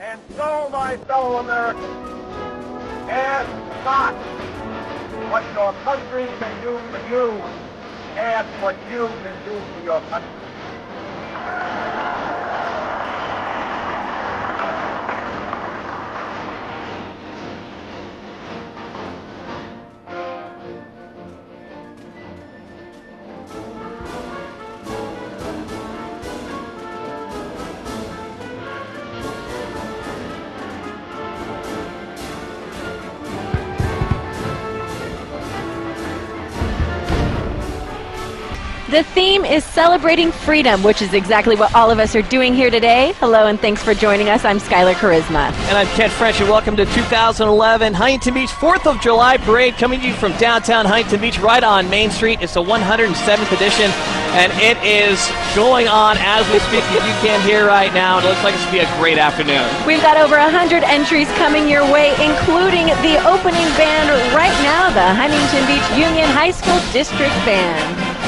And so, my fellow Americans, ask not what your country can do for you, ask what you can do for your country. The theme is celebrating freedom, which is exactly what all of us are doing here today. Hello and thanks for joining us. I'm Skylar Charisma. And I'm Ken French, and welcome to 2011 Huntington Beach 4th of July Parade, coming to you from downtown Huntington Beach right on Main Street. It's the 107th edition, and it is going on as we speak. As you can hear right now, it looks like it's going to be a great afternoon. We've got over 100 entries coming your way, including the opening band right now, the Huntington Beach Union High School District Band.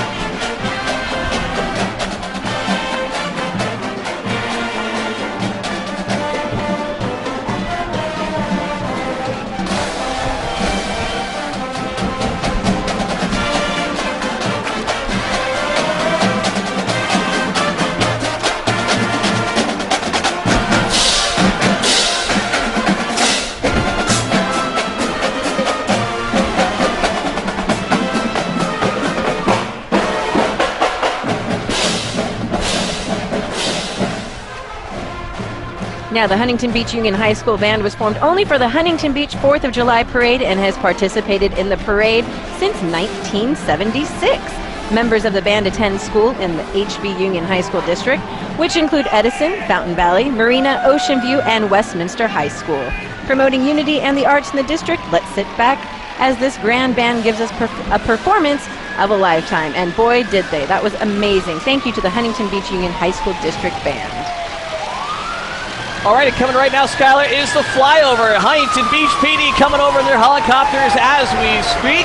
Now, the Huntington Beach Union High School Band was formed only for the Huntington Beach 4th of July Parade and has participated in the parade since 1976. Members of the band attend school in the HB Union High School District, which include Edison, Fountain Valley, Marina, Ocean View, and Westminster High School. Promoting unity and the arts in the district, let's sit back as this grand band gives us a performance of a lifetime. And boy, did they. That was amazing. Thank you to the Huntington Beach Union High School District Band. All right, and coming right now, Skylar, is the flyover. Huntington Beach PD coming over in their helicopters as we speak.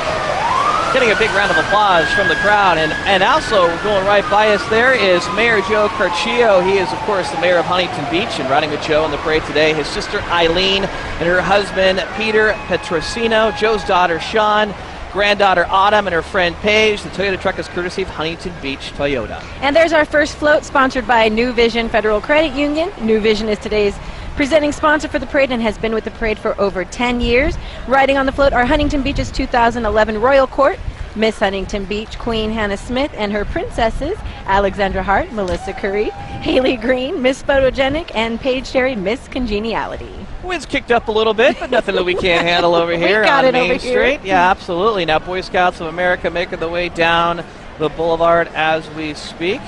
Getting a big round of applause from the crowd. And also going right by us there is Mayor Joe Carcillo. He is, of course, the mayor of Huntington Beach, and riding with Joe on the parade today, his sister Eileen and her husband Peter Petrosino, Joe's daughter Sean, granddaughter Autumn, and her friend Paige. The Toyota truck is courtesy of Huntington Beach Toyota. And there's our first float, sponsored by New Vision Federal Credit Union. New Vision is today's presenting sponsor for the parade and has been with the parade for over 10 years. Riding on the float are Huntington Beach's 2011 Royal Court, Miss Huntington Beach Queen Hannah Smith and her princesses, Alexandra Hart, Melissa Curry, Haley Green, Miss Photogenic, and Paige Terry, Miss Congeniality. Wind's kicked up a little bit, but nothing that we can't handle over here on Main Street. Yeah, absolutely. Now, Boy Scouts of America making the way down the boulevard as we speak.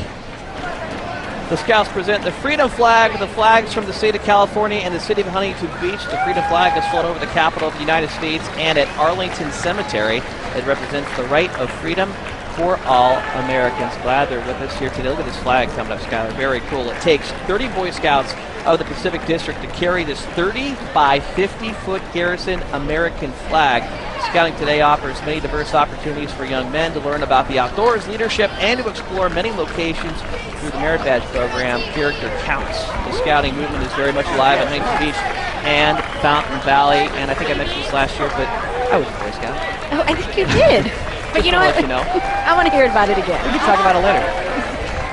The Scouts present the Freedom Flag with the flags from the state of California and the city of Huntington Beach. The Freedom Flag is flown over the capital of the United States, and at Arlington Cemetery, it represents the right of freedom for all Americans. Glad they're with us here today. Look at this flag coming up, Skylar. Very cool. It takes 30 Boy Scouts of the Pacific District to carry this 30 by 50-foot Garrison American flag. Scouting today offers many diverse opportunities for young men to learn about the outdoors, leadership, and to explore many locations through the Merit Badge program. Character counts. The scouting movement is very much alive at Huntington Beach and Fountain Valley. And I think I mentioned this last year, but I was a Boy Scout. Oh, I think you did. But you know what? I want to hear about it again. We can talk about it later.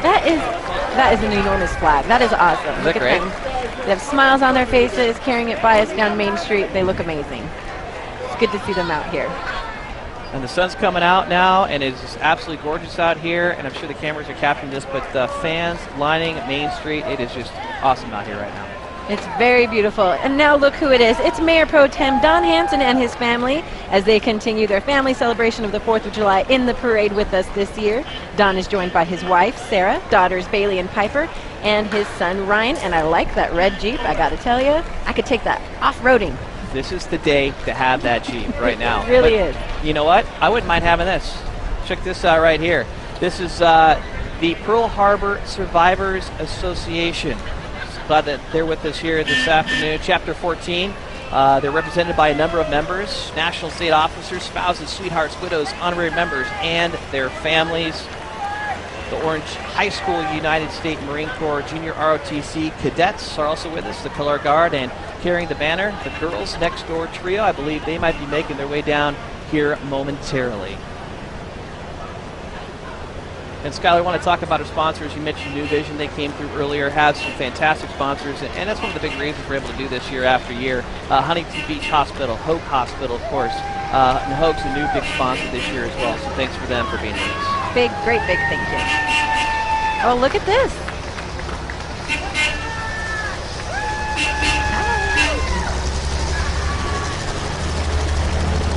That is an enormous flag. That is awesome. Is that great? They have smiles on their faces, carrying it by us down Main Street. They look amazing. It's good to see them out here. And the sun's coming out now, and it's absolutely gorgeous out here. And I'm sure the cameras are capturing this, but the fans lining Main Street, it is just awesome out here right now. It's very beautiful. And now look who it is. It's Mayor Pro Tem Don Hanson and his family as they continue their family celebration of the 4th of July in the parade with us this year. Don is joined by his wife, Sarah, daughters Bailey and Piper, and his son, Ryan. And I like that red Jeep. I got to tell you, I could take that off-roading. This is the day to have that Jeep right now. It really is. You know what? I wouldn't mind having this. Check this out right here. This is the Pearl Harbor Survivors Association. Glad that they're with us here this afternoon. Chapter 14. They're represented by a number of members, national state officers, spouses, sweethearts, widows, honorary members, and their families. The Orange High School United States Marine Corps Junior ROTC cadets are also with us, the color guard, and carrying the banner, the Girls Next Door Trio. I believe they might be making their way down here momentarily. And Skylar, I want to talk about our sponsors. You mentioned New Vision. They came through earlier, have some fantastic sponsors, and that's one of the big reasons we're able to do this year after year. Huntington Beach Hospital, Hope Hospital, of course. And Hope's a new big sponsor this year as well, so thanks for them for being with us. Great big thank you. Oh, look at this.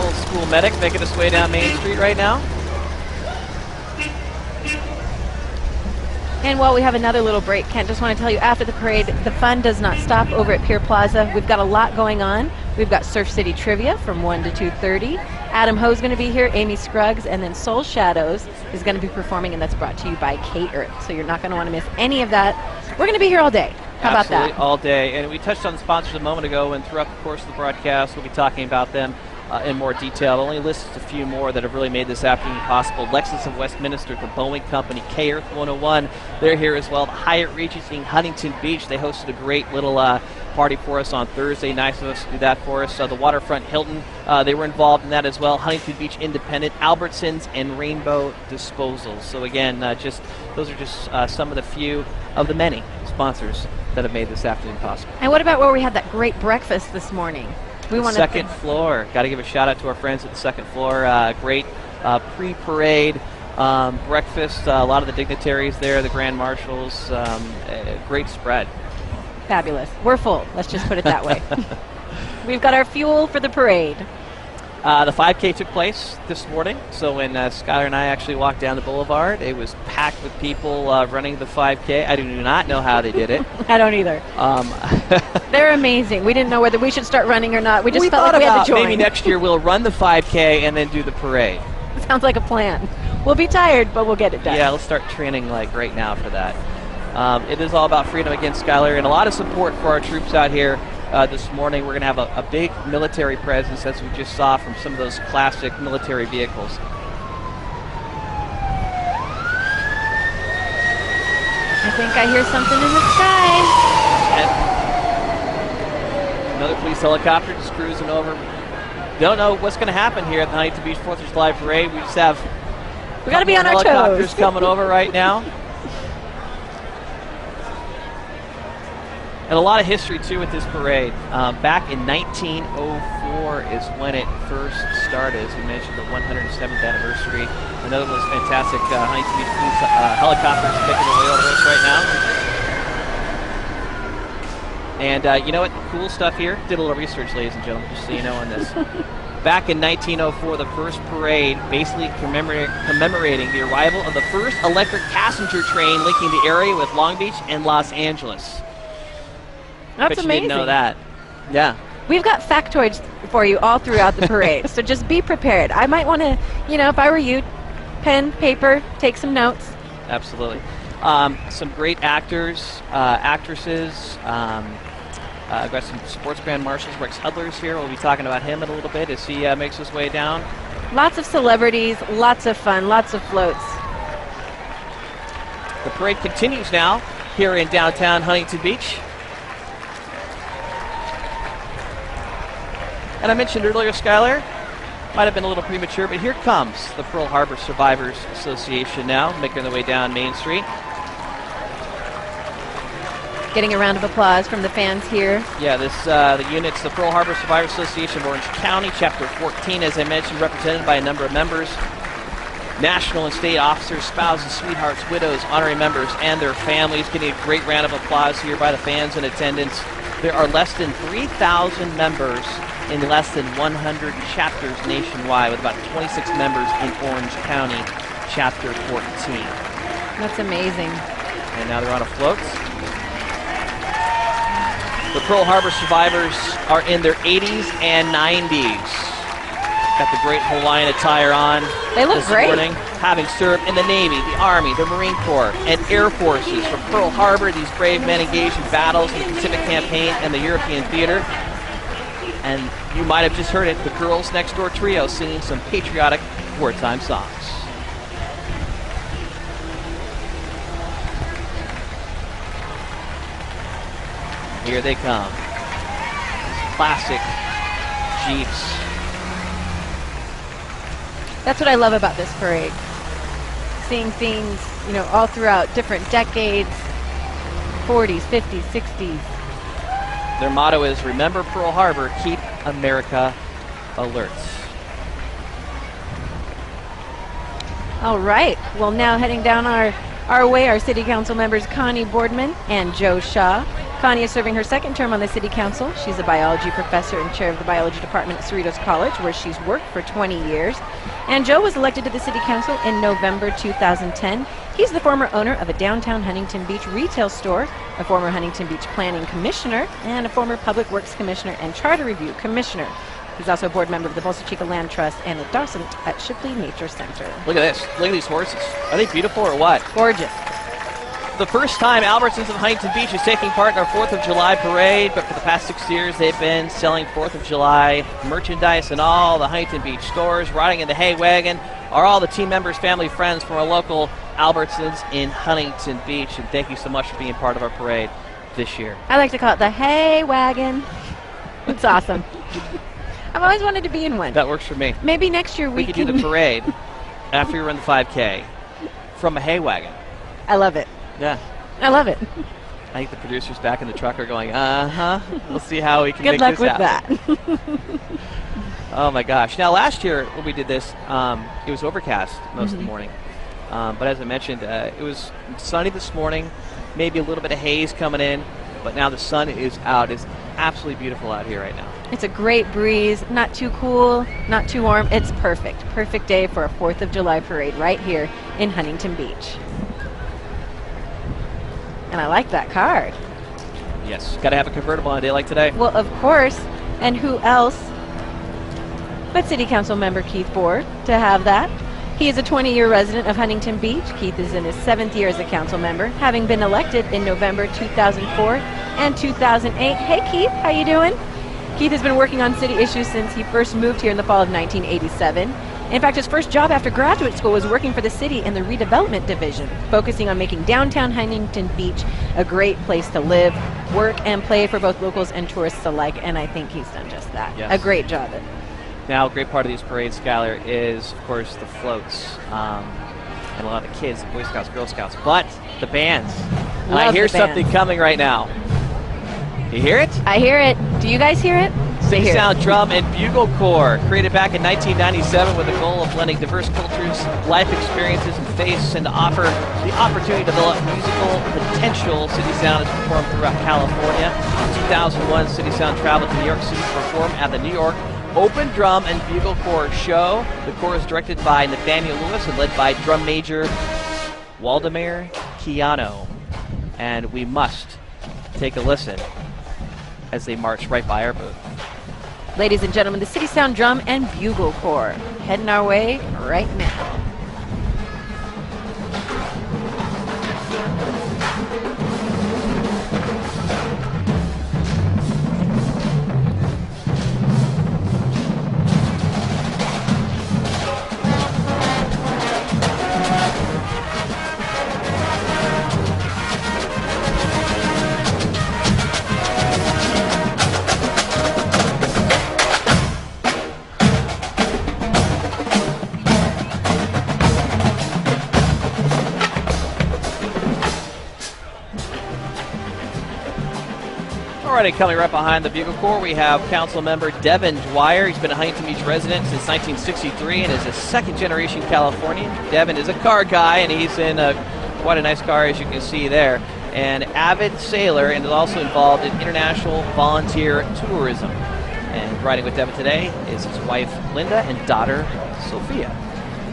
Old school medic making his way down Main Street right now. And while we have another little break, Kent, just want to tell you, after the parade, the fun does not stop over at Pier Plaza. We've got a lot going on. We've got Surf City Trivia from 1 to 2:30. Adam Ho's going to be here, Amy Scruggs, and then Soul Shadows is going to be performing, and that's brought to you by K-Earth. So you're not going to want to miss any of that. We're going to be here all day. How about that? Absolutely, all day. And we touched on the sponsors a moment ago, and throughout the course of the broadcast, we'll be talking about them in more detail. I'll only list a few more that have really made this afternoon possible. Lexus of Westminster, the Boeing Company, K-Earth 101, they're here as well. The Hyatt Regency in Huntington Beach, they hosted a great little party for us on Thursday. Nice of us to do that for us. The Waterfront Hilton, they were involved in that as well. Huntington Beach Independent, Albertsons, and Rainbow Disposals. So again, those are just some of the few of the many sponsors that have made this afternoon possible. And what about where we had that great breakfast this morning? We want second floor. Got to give a shout out to our friends at the second floor. Great pre-parade breakfast. A lot of the dignitaries there, the grand marshals. Great spread. Fabulous. We're full. Let's just put it that way. We've got our fuel for the parade. The 5K took place this morning, so when Skylar and I actually walked down the boulevard, it was packed with people running the 5K. I do not know how they did it. I don't either. They're amazing. We didn't know whether we should start running or not. We just felt like we had to join. Maybe next year we'll run the 5K and then do the parade. Sounds like a plan. We'll be tired, but we'll get it done. Yeah, let's start training like right now for that. It is all about freedom again, Skylar, and a lot of support for our troops out here. This morning we're going to have a big military presence, as we just saw from some of those classic military vehicles. I think I hear something in the sky. And another police helicopter just cruising over. Don't know what's going to happen here at the Huntington Beach 4th of July Parade. We just have we got to be on our toes. Helicopters coming over right now. And a lot of history, too, with this parade. Back in 1904 is when it first started. As we mentioned, the 107th anniversary. Another one of those fantastic Huntington Beach police helicopters making their way over us right now. And you know what? Cool stuff here. Did a little research, ladies and gentlemen, just so you know on this. Back in 1904, the first parade basically commemorating the arrival of the first electric passenger train linking the area with Long Beach and Los Angeles. That's amazing. amazing. Didn't know that. Yeah. We've got factoids for you all throughout the parade, so just be prepared. I might want to, if I were you, pen, paper, take some notes. Absolutely. Some great actors, actresses. I've got some sports grand marshals. Rex Hudler's here. We'll be talking about him in a little bit as he makes his way down. Lots of celebrities, lots of fun, lots of floats. The parade continues now here in downtown Huntington Beach. And I mentioned earlier, Skylar, might have been a little premature, but here comes the Pearl Harbor Survivors Association now, making their way down Main Street. Getting a round of applause from the fans here. Yeah, the unit's the Pearl Harbor Survivors Association of Orange County, Chapter 14, as I mentioned, represented by a number of members. National and state officers, spouses, sweethearts, widows, honorary members, and their families. Getting a great round of applause here by the fans in attendance. There are less than 3,000 members in less than 100 chapters nationwide, with about 26 members in Orange County, Chapter 14. That's amazing. And now they're on a float. The Pearl Harbor survivors are in their 80s and 90s. Got the great Hawaiian attire on. They look this great. morning, having served in the Navy, the Army, the Marine Corps, and Air Forces. From Pearl Harbor, these brave men engaged in battles in the Pacific Campaign and the European theater. And you might have just heard it, the Girls Next Door Trio singing some patriotic wartime songs. Here they come. Classic Jeeps. That's what I love about this parade. Seeing things, all throughout different decades, 40s, 50s, 60s. Their motto is, remember Pearl Harbor, keep America alert. All right. Well, now heading down our way, our city council members Connie Boardman and Joe Shaw. Connie is serving her second term on the city council. She's a biology professor and chair of the biology department at Cerritos College, where she's worked for 20 years. And Joe was elected to the city council in November 2010. He's the former owner of a downtown Huntington Beach retail store, a former Huntington Beach planning commissioner, and a former public works commissioner and charter review commissioner. He's also a board member of the Bolsa Chica Land Trust and a docent at Shipley Nature Center. Look at this. Look at these horses. Are they beautiful or what? Gorgeous. The first time Albertsons of Huntington Beach is taking part in our 4th of July parade, but for the past 6 years they've been selling 4th of July merchandise in all the Huntington Beach stores. Riding in the hay wagon are all the team members, family, friends from our local Albertsons in Huntington Beach. And thank you so much for being part of our parade this year. I like to call it the hay wagon. It's awesome. I've always wanted to be in one. That works for me. Maybe next year we could do the parade after we run the 5K from a hay wagon. I love it. Yeah. I love it. I think the producers back in the truck are going, we'll see how we can Good make luck this happen. with that. Oh my gosh. Now last year when we did this, it was overcast most of the morning. But as I mentioned, it was sunny this morning, maybe a little bit of haze coming in, but now the sun is out. It's absolutely beautiful out here right now. It's a great breeze, not too cool, not too warm. It's perfect. Perfect day for a 4th of July parade right here in Huntington Beach. And I like that card. Yes, got to have a convertible on a day like today. Well, of course. And who else but City Council member Keith Ford to have that? He is a 20-year resident of Huntington Beach. Keith is in his 7th year as a council member, having been elected in November 2004 and 2008. Hey, Keith, how you doing? Keith has been working on city issues since he first moved here in the fall of 1987. In fact, his first job after graduate school was working for the city in the redevelopment division, focusing on making downtown Huntington Beach a great place to live, work, and play for both locals and tourists alike, and I think he's done just that. Yes. A great job. Now, a great part of these parades, Skylar, is, of course, the floats and a lot of the kids, the Boy Scouts, Girl Scouts, but the bands. And I hear something coming right now. You hear it? I hear it. Do you guys hear it? Sing Sound Drum and Bugle Corps, created back in 1997 with the goal of blending diverse cultures, life experiences, and faiths, and to offer the opportunity to develop musical potential. City Sound has performed throughout California. In 2001, City Sound traveled to New York City to perform at the New York Open Drum and Bugle Corps show. The corps is directed by Nathaniel Lewis and led by drum major Waldemar Keano. And we must take a listen as they march right by our booth. Ladies and gentlemen, the City Sound Drum and Bugle Corps heading our way right now. Alrighty, coming right behind the Bugle Corps, we have Council Member Devin Dwyer. He's been a Huntington Beach resident since 1963 and is a second-generation Californian. Devin is a car guy, and he's in quite a nice car, as you can see there. An avid sailor, and is also involved in international volunteer tourism. And riding with Devin today is his wife, Linda, and daughter, Sophia.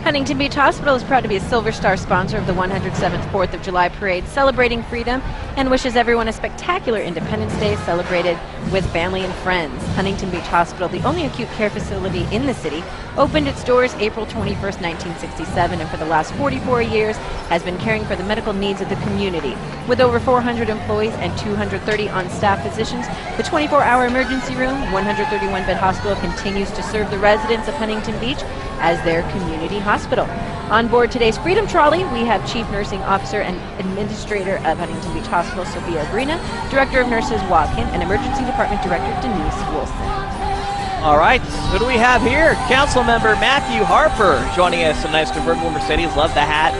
Huntington Beach Hospital is proud to be a Silver Star sponsor of the 107th 4th of July Parade, celebrating freedom, and wishes everyone a spectacular Independence Day celebrated with family and friends. Huntington Beach Hospital, the only acute care facility in the city, opened its doors April 21st, 1967, and for the last 44 years has been caring for the medical needs of the community. With over 400 employees and 230 on-staff physicians, the 24-hour emergency room, 131-bed hospital continues to serve the residents of Huntington Beach as their community hospital. On board today's Freedom Trolley, we have Chief Nursing Officer and Administrator of Huntington Beach Hospital, Sophia Brina, Director of Nurses, Waukegan, and Emergency Department Director, Denise Wilson. All right, who do we have here? Council Member Matthew Harper joining us in a nice convertible Mercedes. Love the hat.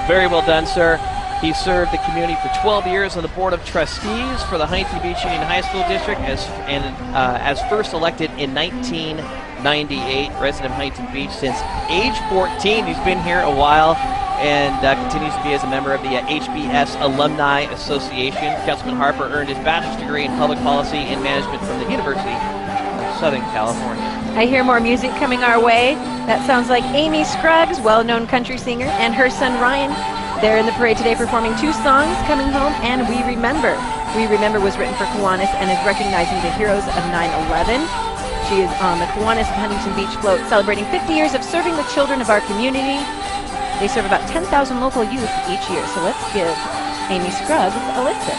Very well done, sir. He served the community for 12 years on the Board of Trustees for the Huntington Beach Union High School District as first elected in 1998, resident of Huntington Beach since age 14. He's been here a while and continues to be as a member of the HBS Alumni Association. Councilman Harper earned his bachelor's degree in public policy and management from the University of Southern California. I hear more music coming our way. That sounds like Amy Scruggs, well-known country singer, and her son Ryan. They're in the parade today performing two songs, Coming Home and We Remember. We Remember was written for Kiwanis and is recognizing the heroes of 9/11. She is on the Kiwanis Huntington Beach float celebrating 50 years of serving the children of our community. They serve about 10,000 local youth each year, so let's give Amy Scruggs a listen.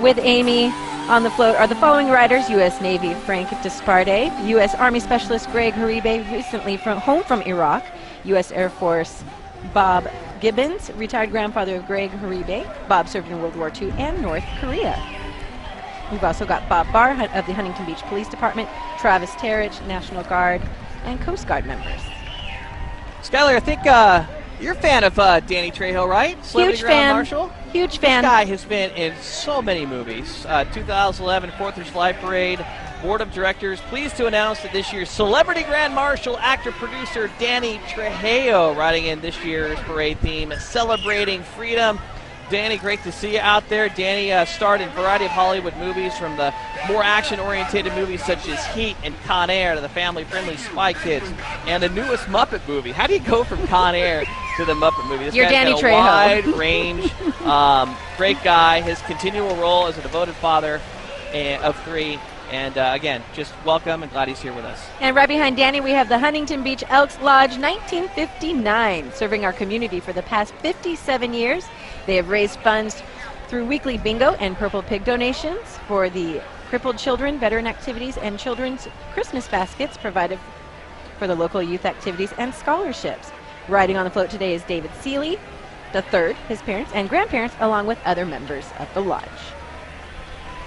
With Amy on the float are the following riders: U.S. Navy Frank Desparde, U.S. Army Specialist Greg Haribe, recently home from Iraq, U.S. Air Force Bob Gibbons, retired grandfather of Greg Haribe. Bob served in World War II and North Korea. We've also got Bob Barr of the Huntington Beach Police Department, Travis Terridge, National Guard, and Coast Guard members. Skylar, I think you're a fan of Danny Trejo, right? Huge fan. Marshal? Huge fan. This guy has been in so many movies. 2011 4th of July Parade, Board of Directors. Pleased to announce that this year's Celebrity Grand Marshal, actor-producer Danny Trejo, riding in this year's parade theme, Celebrating Freedom. Danny, great to see you out there. Danny starred in a variety of Hollywood movies, from the more action-oriented movies such as Heat and Con Air to the family-friendly Spy Kids and the newest Muppet movie. How do you go from Con Air to the Muppet movie? This You're guy's Danny got a Trejo. wide range. Great guy. His continual role as a devoted father of three. And again, just welcome and glad he's here with us. And right behind Danny, we have the Huntington Beach Elks Lodge 1959, serving our community for the past 57 years. They have raised funds through weekly bingo and Purple Pig donations for the crippled children, veteran activities, and children's Christmas baskets provided for the local youth activities and scholarships. Riding on the float today is David Seeley III, his parents and grandparents, along with other members of the lodge.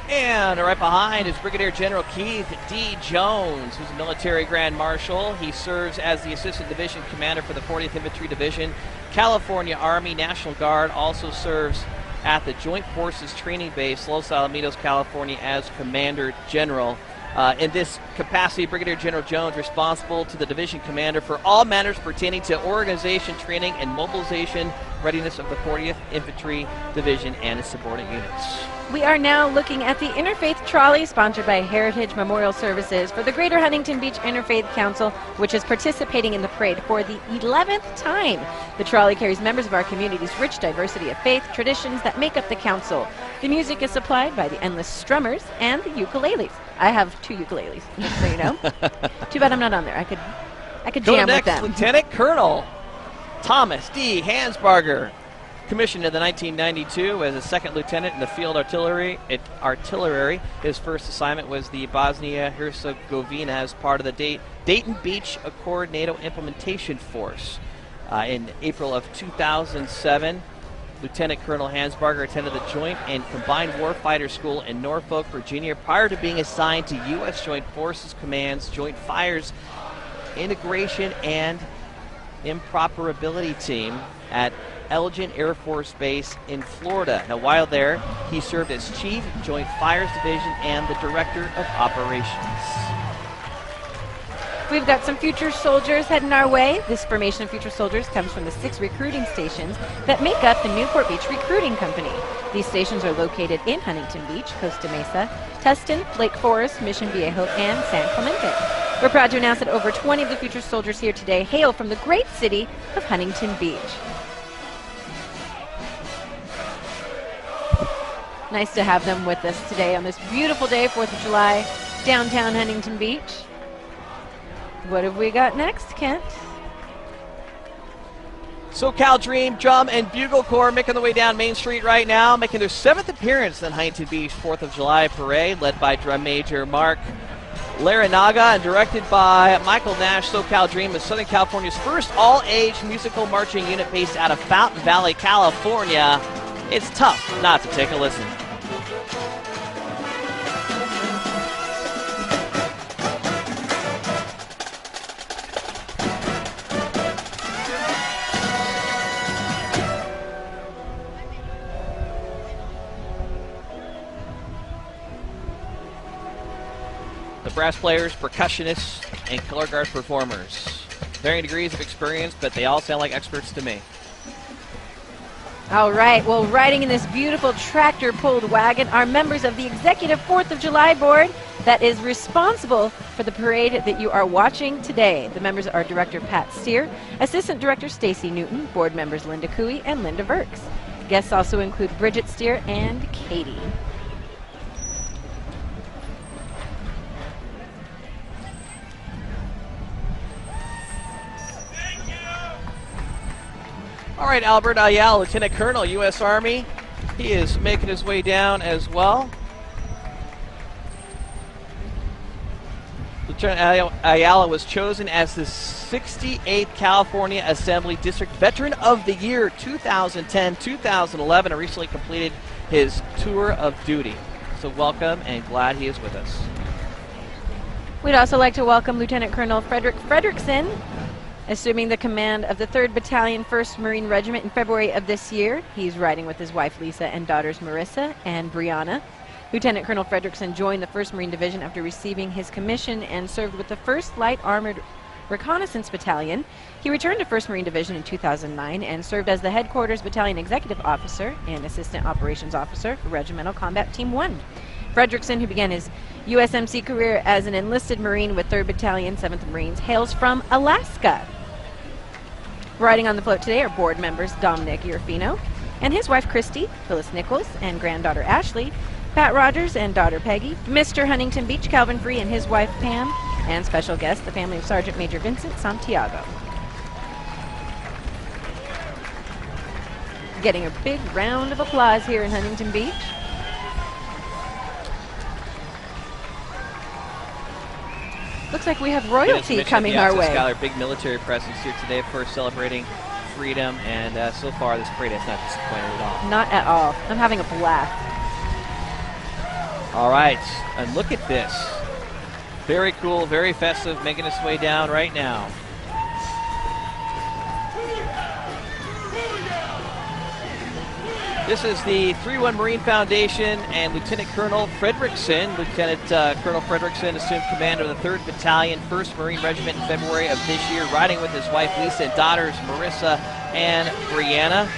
And right behind is Brigadier General Keith D. Jones, who's a military Grand Marshal. He serves as the Assistant Division Commander for the 40th Infantry Division, California Army National Guard. Also serves at the Joint Forces Training Base, Los Alamitos, California, as Commander General. In this capacity, Brigadier General Jones responsible to the Division Commander for all matters pertaining to organization, training, and mobilization readiness of the 40th Infantry Division and its subordinate units. We are now looking at the Interfaith Trolley, sponsored by Heritage Memorial Services for the Greater Huntington Beach Interfaith Council, which is participating in the parade for the 11th time. The trolley carries members of our community's rich diversity of faith traditions that make up the council. The music is supplied by the Endless Strummers and the ukuleles. I have two ukuleles, just so you know. Too bad I'm not on there. I could jam with them. Lieutenant Colonel Thomas D. Hansbarger, commissioned in 1992 as a second lieutenant in the field artillery. His first assignment was the Bosnia-Herzegovina as part of the Dayton Beach Accord NATO Implementation Force. In April of 2007, Lieutenant Colonel Hansbarger attended the Joint and Combined Warfighter School in Norfolk, Virginia, prior to being assigned to U.S. Joint Forces Command's Joint Fires Integration and Improperability Team at Elgin Air Force Base in Florida. Now, while there, he served as Chief, Joint Fires Division, and the Director of Operations. We've got some future soldiers heading our way. This formation of future soldiers comes from the 6 recruiting stations that make up the Newport Beach Recruiting Company. These stations are located in Huntington Beach, Costa Mesa, Tustin, Lake Forest, Mission Viejo, and San Clemente. We're proud to announce that over 20 of the future soldiers here today hail from the great city of Huntington Beach. Nice to have them with us today on this beautiful day, 4th of July, downtown Huntington Beach. What have we got next, Kent? SoCal Dream Drum and Bugle Corps making their way down Main Street right now, making their 7th appearance in Huntington Beach 4th of July Parade, led by drum major Mark Larinaga and directed by Michael Nash. SoCal Dream is Southern California's first all-age musical marching unit based out of Fountain Valley, California. It's tough not to take a listen. The brass players, percussionists, and color guard performers. Varying degrees of experience, but they all sound like experts to me. All right, well, riding in this beautiful tractor-pulled wagon are members of the Executive 4th of July Board that is responsible for the parade that you are watching today. The members are Director Pat Steer, Assistant Director Stacy Newton, Board members Linda Cooey and Linda Verks. Guests also include Bridget Steer and Katie. All right, Albert Ayala, Lieutenant Colonel, U.S. Army. He is making his way down as well. Lieutenant Ayala was chosen as the 68th California Assembly District Veteran of the Year 2010-2011 and recently completed his tour of duty. So welcome and glad he is with us. We'd also like to welcome Lieutenant Colonel Frederick Fredrickson, assuming the command of the 3rd Battalion, 1st Marine Regiment in February of this year. He's riding with his wife Lisa and daughters Marissa and Brianna. Lieutenant Colonel Fredrickson joined the 1st Marine Division after receiving his commission and served with the 1st Light Armored Reconnaissance Battalion. He returned to 1st Marine Division in 2009 and served as the Headquarters Battalion Executive Officer and Assistant Operations Officer for Regimental Combat Team 1. Fredrickson, who began his USMC career as an enlisted Marine with 3rd Battalion, 7th Marines, hails from Alaska. Riding on the float today are board members Dominic Iorfino and his wife Christy, Phyllis Nichols and granddaughter Ashley, Pat Rogers and daughter Peggy, Mr. Huntington Beach Calvin Free and his wife Pam, and special guest the family of Sergeant Major Vincent Santiago. Getting a big round of applause here in Huntington Beach. Looks like we have royalty coming our way. Skylar, big military presence here today, of course, celebrating freedom, and so far this parade has not disappointed at all. Not at all. I'm having a blast. All right, and look at this. Very cool, very festive, making its way down right now. This is the 3-1 Marine Foundation and Lieutenant Colonel Fredrickson. Lieutenant Colonel Fredrickson assumed command of the 3rd Battalion, 1st Marine Regiment in February of this year, riding with his wife Lisa and daughters Marissa and Brianna.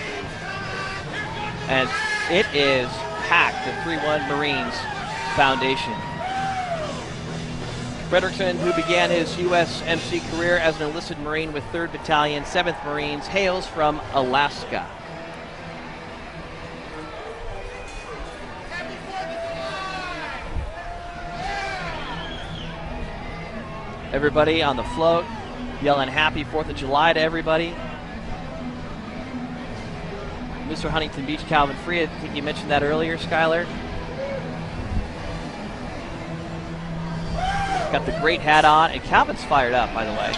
And it is packed, the 3-1 Marines Foundation. Fredrickson, who began his USMC career as an enlisted Marine with 3rd Battalion, 7th Marines, hails from Alaska. Everybody on the float yelling happy 4th of July to everybody. Mr. Huntington Beach, Calvin Free, I think you mentioned that earlier, Skylar. Got the great hat on, and Calvin's fired up, by the way.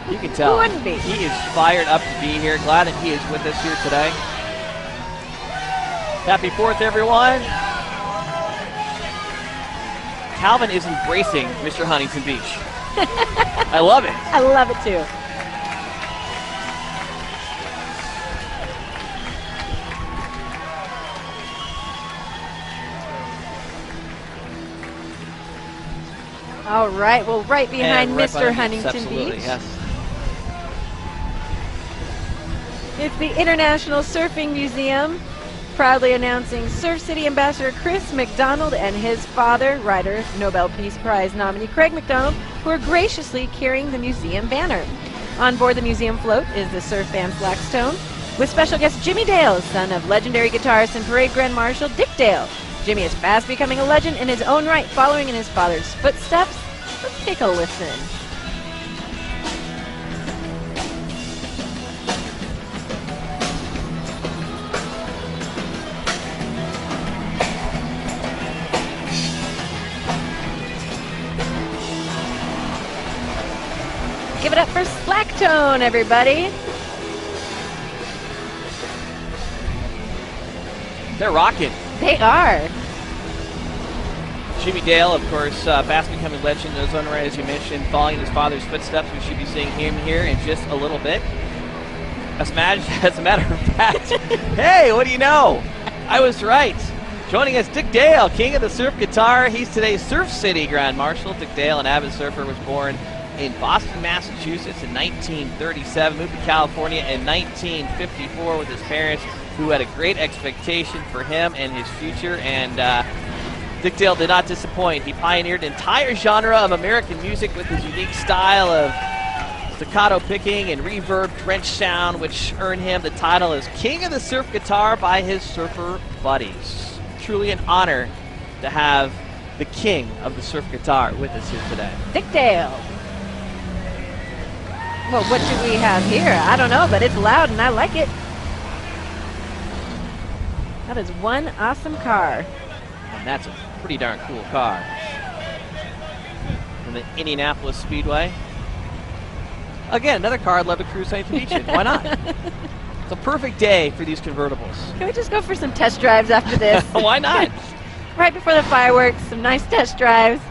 You can tell. Who wouldn't be? He is fired up to be here. Glad that he is with us here today. Happy 4th, everyone. Calvin is embracing Mr. Huntington Beach. I love it. I love it too. All right, well, right behind Mr. Huntington Beach. Yes. It's the International Surfing Museum, proudly announcing Surf City Ambassador Chris McDonald and his father, writer, Nobel Peace Prize nominee Craig McDonald, who are graciously carrying the museum banner. On board the museum float is the surf band Blackstone, with special guest Jimmy Dale, son of legendary guitarist and parade grand marshal Dick Dale. Jimmy is fast becoming a legend in his own right, following in his father's footsteps. Let's take a listen. Give it up for Slacktone, everybody. They're rocking. They are. Jimmy Dale, of course, fast becoming legend in his own right, as you mentioned, following his father's footsteps. We should be seeing him here in just a little bit. As a matter of fact, hey, what do you know? I was right. Joining us, Dick Dale, king of the surf guitar. He's today's Surf City Grand Marshal. Dick Dale, an avid surfer, was born in Boston, Massachusetts in 1937, moved to California in 1954 with his parents, who had a great expectation for him and his future, and Dick Dale did not disappoint. He pioneered an entire genre of American music with his unique style of staccato picking and reverb drenched sound, which earned him the title as King of the Surf Guitar by his surfer buddies. Truly an honor to have the king of the surf guitar with us here today. Dick Dale. Well, what should we have here? I don't know, but it's loud and I like it. That is one awesome car. And that's a pretty darn cool car. From the Indianapolis Speedway. Again, another car I'd love to cruise Huntington Beach in. Why not? It's a perfect day for these convertibles. Can we just go for some test drives after this? Why not? Right before the fireworks, some nice test drives.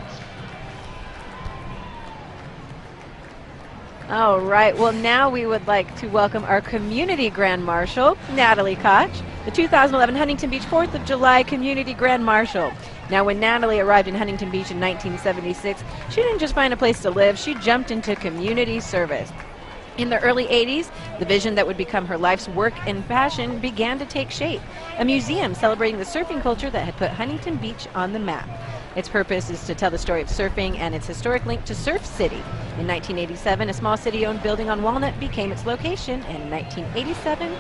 All right, well, now we would like to welcome our Community Grand Marshal, Natalie Koch, the 2011 Huntington Beach 4th of July Community Grand Marshal. Now, when Natalie arrived in Huntington Beach in 1976, she didn't just find a place to live, she jumped into community service. In the early 80s, the vision that would become her life's work and passion began to take shape, a museum celebrating the surfing culture that had put Huntington Beach on the map. Its purpose is to tell the story of surfing and its historic link to Surf City. In 1987, a small city-owned building on Walnut became its location, and in 1987,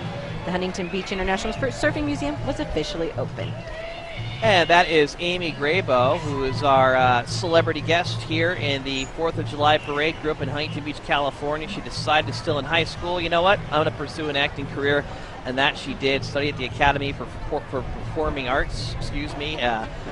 the Huntington Beach International Surfing Museum was officially opened. And that is Amy Graybo, who is our celebrity guest here in the 4th of July parade. Grew up in Huntington Beach, California. She decided, still in high school, you know what, I'm going to pursue an acting career. And that she did. Study at the Academy for Performing Arts.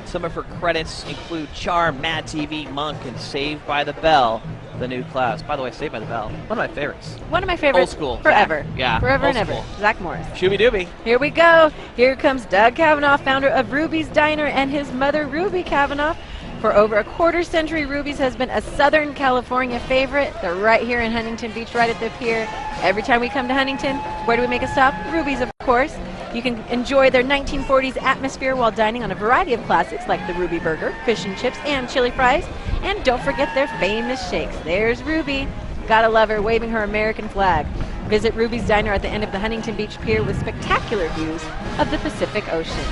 Some of her credits include Charm, Mad TV, Monk, and Saved by the Bell, the new class. By the way, Saved by the Bell, one of my favorites. One of my favorites. Old school. Forever. Yeah. Forever and ever. Zach Morris. Shooby Dooby. Here we go. Here comes Doug Kavanaugh, founder of Ruby's Diner, and his mother, Ruby Kavanaugh. For over a quarter century, Ruby's has been a Southern California favorite. They're right here in Huntington Beach, right at the pier. Every time we come to Huntington, where do we make a stop? Ruby's, of course. You can enjoy their 1940s atmosphere while dining on a variety of classics like the Ruby Burger, fish and chips, and chili fries. And don't forget their famous shakes. There's Ruby. Gotta love her, waving her American flag. Visit Ruby's Diner at the end of the Huntington Beach Pier with spectacular views of the Pacific Ocean.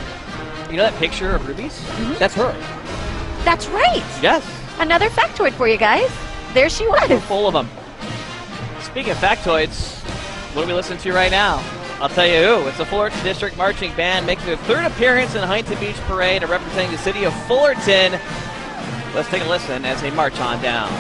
You know that picture of Ruby's? Mm-hmm. That's her. That's right. Yes. Another factoid for you guys. There she was. We're full of them. Speaking of factoids, what are we listening to right now? I'll tell you who. It's the Fullerton District Marching Band making their third appearance in the Huntington Beach Parade and representing the city of Fullerton. Let's take a listen as they march on down.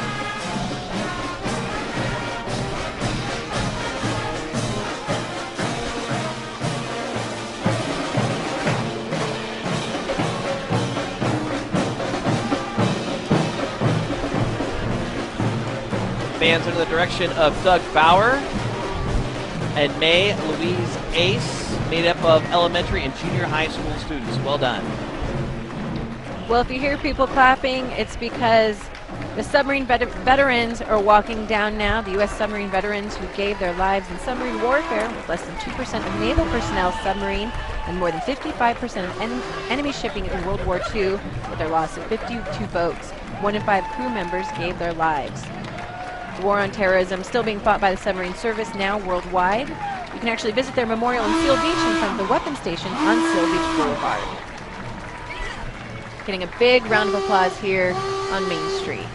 Bands under the direction of Doug Bauer and May Louise Ace, made up of elementary and junior high school students. Well done. Well, if you hear people clapping, it's because the submarine veterans are walking down now. The U.S. submarine veterans who gave their lives in submarine warfare, with less than 2% of naval personnel submarine and more than 55% of enemy shipping in World War II, with their loss of 52 boats. 1 in 5 crew members gave their lives. The war on terrorism still being fought by the submarine service now worldwide. You can actually visit their memorial in Seal Beach in front of the weapons station on Seal Beach Boulevard. Getting a big round of applause here on Main Street.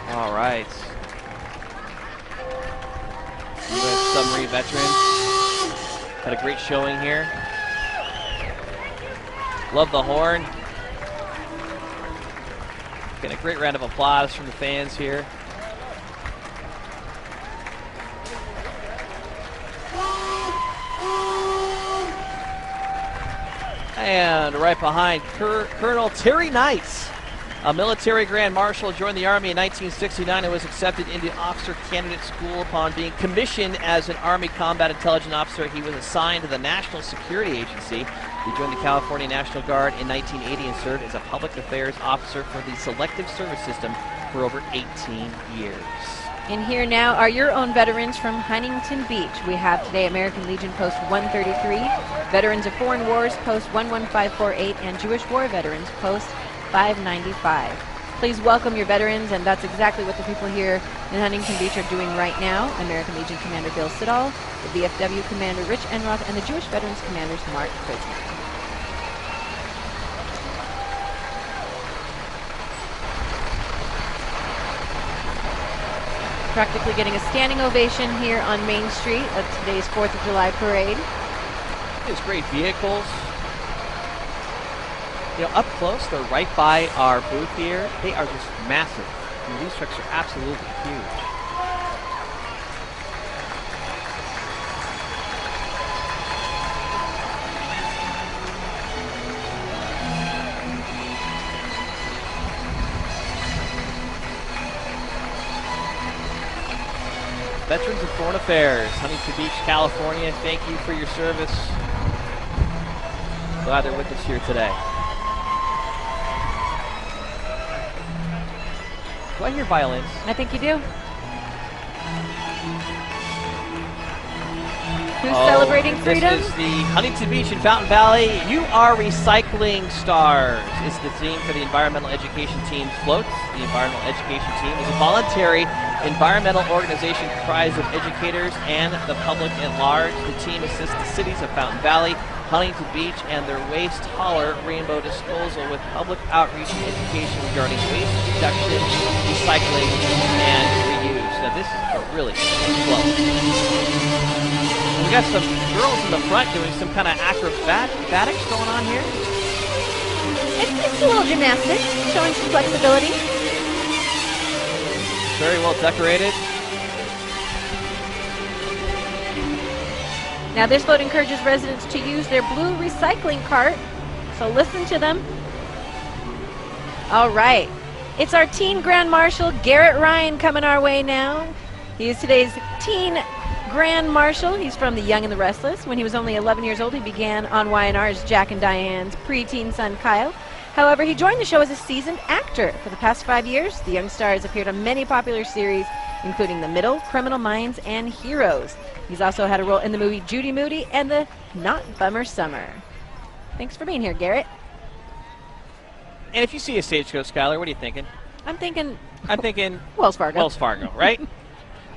All right. with submarine veterans. Had a great showing here. Love the horn. Getting a great round of applause from the fans here. And right behind, Colonel Terry Knight, a military grand marshal, joined the Army in 1969 and was accepted into Officer Candidate School. Upon being commissioned as an Army Combat Intelligence Officer, he was assigned to the National Security Agency. He joined the California National Guard in 1980 and served as a public affairs officer for the Selective Service System for over 18 years. And here now are your own veterans from Huntington Beach. We have today American Legion Post 133, Veterans of Foreign Wars Post 11548, and Jewish War Veterans Post 595. Please welcome your veterans, and that's exactly what the people here in Huntington Beach are doing right now. American Legion Commander Bill Siddall, the VFW Commander Rich Enroth, and the Jewish Veterans Commanders Mark Pritzker. Practically getting a standing ovation here on Main Street at today's 4th of July parade. These great vehicles. You know, up close, they're right by our booth here. They are just massive. I mean, these trucks are absolutely huge. Veterans of Foreign Affairs, Huntington Beach, California, thank you for your service. Glad they're with us here today. Do I hear violins? I think you do. Who's celebrating freedom? This is the Huntington Beach and Fountain Valley. You are recycling stars. It's the theme for the environmental education team's floats. The environmental education team is a voluntary environmental organization comprised of educators and the public at large. The team assists the cities of Fountain Valley, Huntington Beach, and their waste hauler Rainbow Disposal with public outreach and education regarding waste reduction, recycling, and reuse. Now this is a really good float. We got some girls in the front doing some kind of acrobatics going on here. It's a little gymnastics, showing some flexibility. Very well decorated. Now this float encourages residents to use their blue recycling cart, so listen to them. All right, it's our teen Grand Marshal, Garrett Ryan, coming our way now. He is today's teen Grand Marshal. He's from The Young and the Restless. When he was only 11 years old, he began on Y&R as Jack and Diane's preteen son, Kyle. However, he joined the show as a seasoned actor. For the past 5 years, the young star has appeared on many popular series, including The Middle, Criminal Minds, and Heroes. He's also had a role in the movie Judy Moody and the Not Bummer Summer. Thanks for being here, Garrett. And if you see a stagecoach, Skylar, what are you thinking? I'm thinking Wells Fargo, right?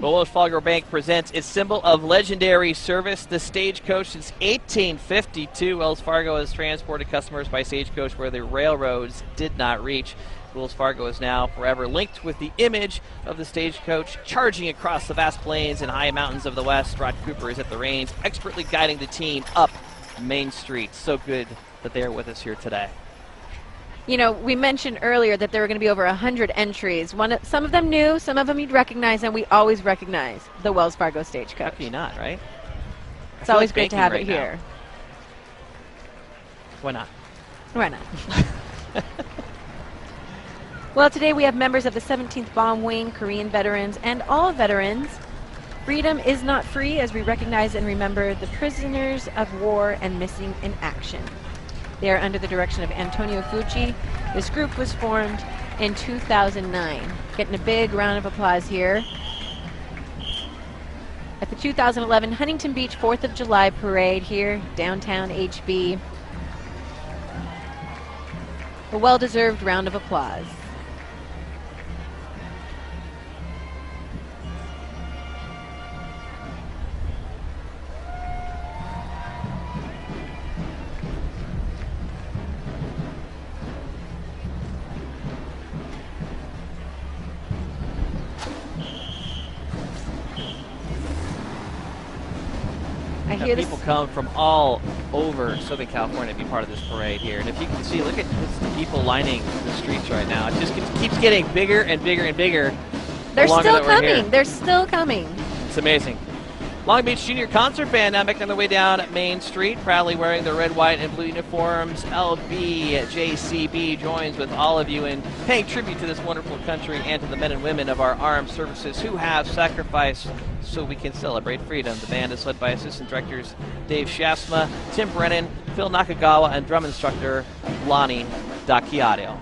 Well, Wells Fargo Bank presents its symbol of legendary service, the stagecoach. Since 1852, Wells Fargo has transported customers by stagecoach where the railroads did not reach. Wells Fargo is now forever linked with the image of the stagecoach charging across the vast plains and high mountains of the West. Rod Cooper is at the reins, expertly guiding the team up Main Street. So good that they are with us here today. You know, we mentioned earlier that there were going to be over 100 entries. Some of them new, some of them you'd recognize, and we always recognize the Wells Fargo Stagecoach. How can you not, right? It's always great to have it here. Why not? Why not? Well, today we have members of the 17th Bomb Wing, Korean veterans, and all veterans. Freedom is not free, as we recognize and remember the prisoners of war and missing in action. They are under the direction of Antonio Fucci. This group was formed in 2009. Getting a big round of applause here at the 2011 Huntington Beach 4th of July parade here, downtown HB. A well-deserved round of applause. I hear people come from all over Southern California to be part of this parade here. And if you can see, look at the people lining the streets right now. It just keeps getting bigger and bigger and bigger. They're still coming. They're still coming. It's amazing. Long Beach Junior Concert Band now making their way down Main Street, proudly wearing their red, white, and blue uniforms. LBJCB joins with all of you in paying tribute to this wonderful country and to the men and women of our armed services who have sacrificed so we can celebrate freedom. The band is led by Assistant Directors Dave Shasma, Tim Brennan, Phil Nakagawa, and drum instructor Lonnie Dacchiato.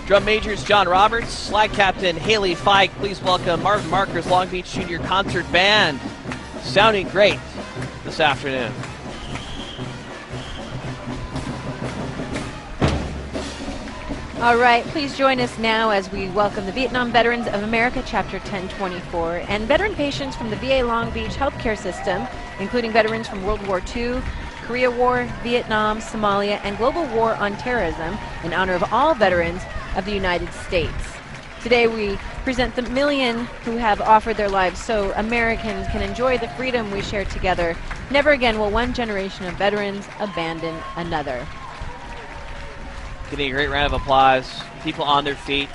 Drum majors John Roberts, flag captain Haley Fike. Please welcome Marvin Marker's Long Beach Junior Concert Band. Sounding great this afternoon. All right, please join us now as we welcome the Vietnam Veterans of America, Chapter 1024, and veteran patients from the VA Long Beach healthcare system, including veterans from World War II, Korea War, Vietnam, Somalia, and global war on terrorism, in honor of all veterans of the United States. Today we present the million who have offered their lives so Americans can enjoy the freedom we share together. Never again will one generation of veterans abandon another. Getting a great round of applause. People on their feet.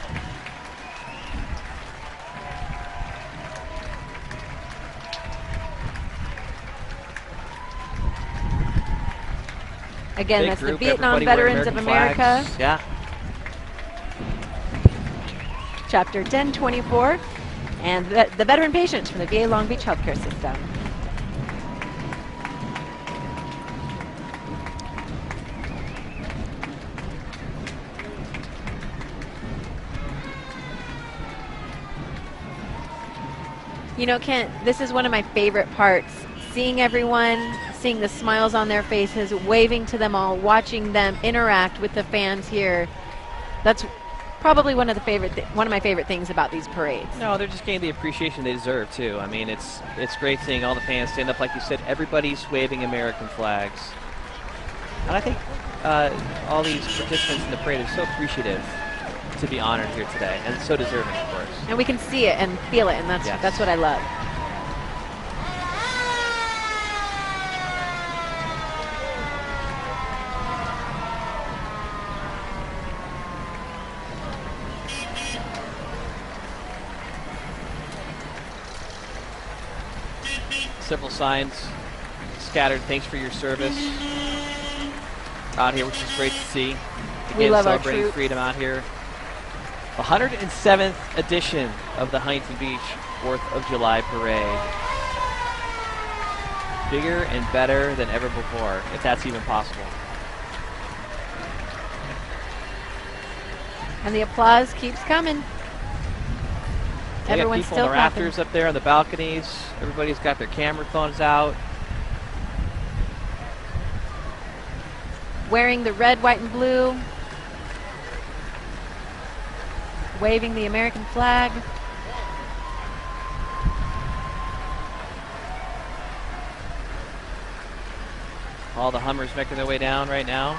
Again, that's the Vietnam Veterans of America. Yeah. Chapter 1024, and the veteran patients from the VA Long Beach healthcare system. You know, Kent, this is one of my favorite parts. Seeing everyone, seeing the smiles on their faces, waving to them all, watching them interact with the fans here. That's probably one of my favorite things about these parades. No, they're just getting the appreciation they deserve too. I mean, it's great seeing all the fans stand up, like you said. Everybody's waving American flags, and I think all these participants in the parade are so appreciative to be honored here today, and so deserving, of course. And we can see it and feel it, and that's what I love. Several signs scattered. Thanks for your service out here, which is great to see. Again, we love celebrating our troops. freedom out here. The 107th edition of the Huntington Beach 4th of July Parade. Bigger and better than ever before, if that's even possible. And the applause keeps coming. Everyone's people still on the clapping. rafters up there on the balconies. Everybody's got their camera phones out. Wearing the red, white, and blue. Waving the American flag. All the Hummers making their way down right now.